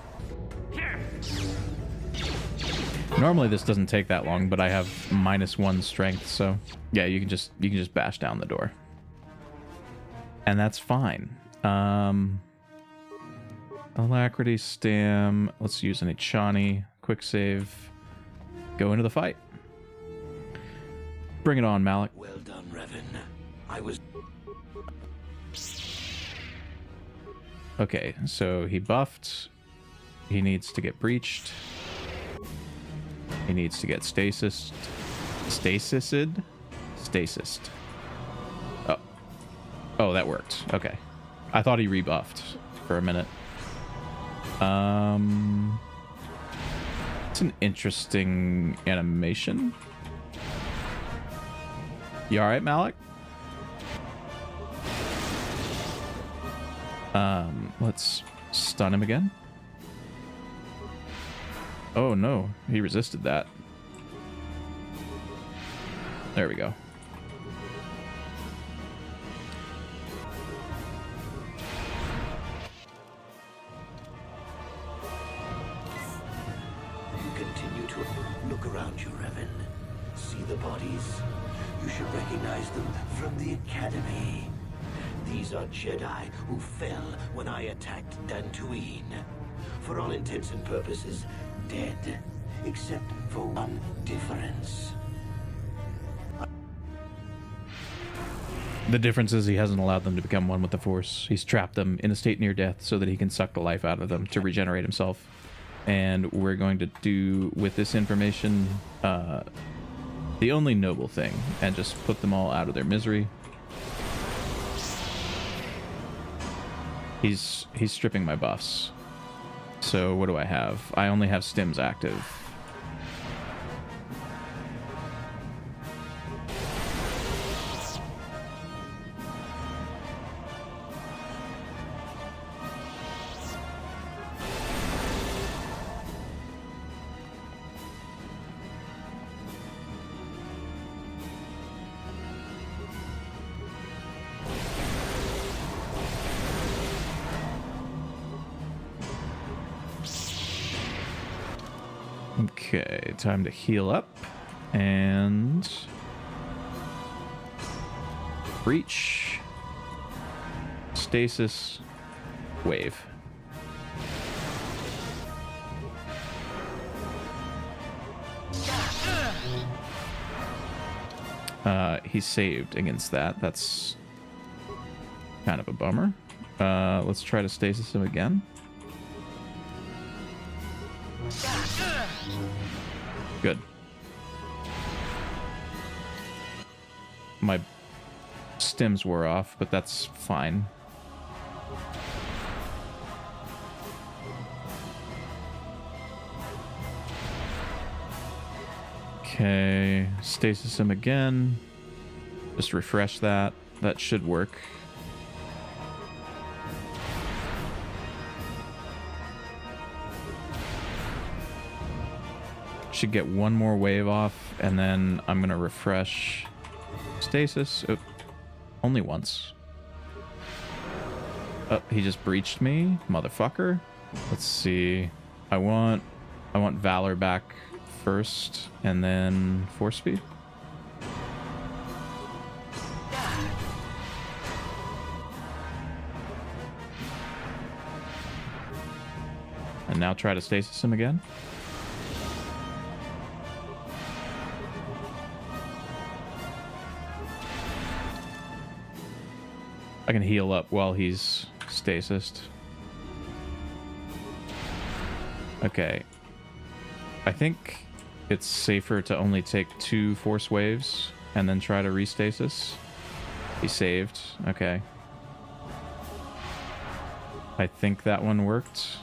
Normally this doesn't take that long, but I have -1 strength, so yeah, you can just bash down the door. And that's fine. Alacrity, stam, let's use an Ichani, quick save, go into the fight. Bring it on, Malak. Well done, Revan. I was... Okay, so he buffed. He needs to get breached. He needs to get stasis. Stasised? Stasised. Oh. Oh, that worked. Okay. I thought he rebuffed for a minute. It's an interesting animation. You alright, Malak? Let's stun him again. Oh no, he resisted that. There we go. You continue to look around you, Revan. See the bodies? You should recognize them from the Academy. These are Jedi who fell when I attacked Dantooine. For all intents and purposes, dead. Except for one difference. The difference is he hasn't allowed them to become one with the Force. He's trapped them in a state near death so that he can suck the life out of them to regenerate himself. And we're going to do, with this information, the only noble thing, and just put them all out of their misery. He's stripping my buffs. So what do I have? I only have stims active. Okay, time to heal up and breach, stasis, wave. He saved against that. That's kind of a bummer. Let's try to stasis him again. Good. My stims wore off, but that's fine. Okay, stasis him again. Just refresh that. That should work. Should get one more wave off, and then I'm gonna refresh stasis. Oh, only once. Oh, he just breached me, motherfucker. Let's see. I want Valor back first, and then force speed. And now try to stasis him again. I can heal up while he's stasised. Okay. I think it's safer to only take 2 force waves and then try to restasis. He saved. Okay. I think that one worked.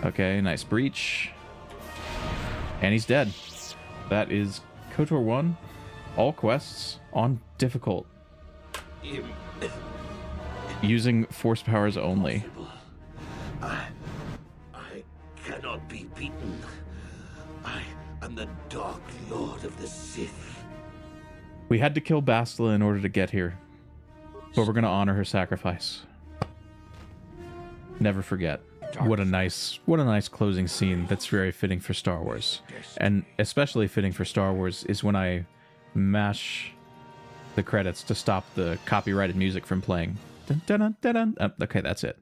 Okay, nice breach. And he's dead. That is KotOR 1. All quests on difficult. Using force powers only. I cannot be beaten. I am the Dark Lord of the Sith. We had to kill Bastila in order to get here, but we're gonna honor her sacrifice. Never forget. What a nice closing scene that's very fitting for Star Wars. And especially fitting for Star Wars is when I mash the credits to stop the copyrighted music from playing. Dun, dun, dun, dun, dun. Okay, that's it.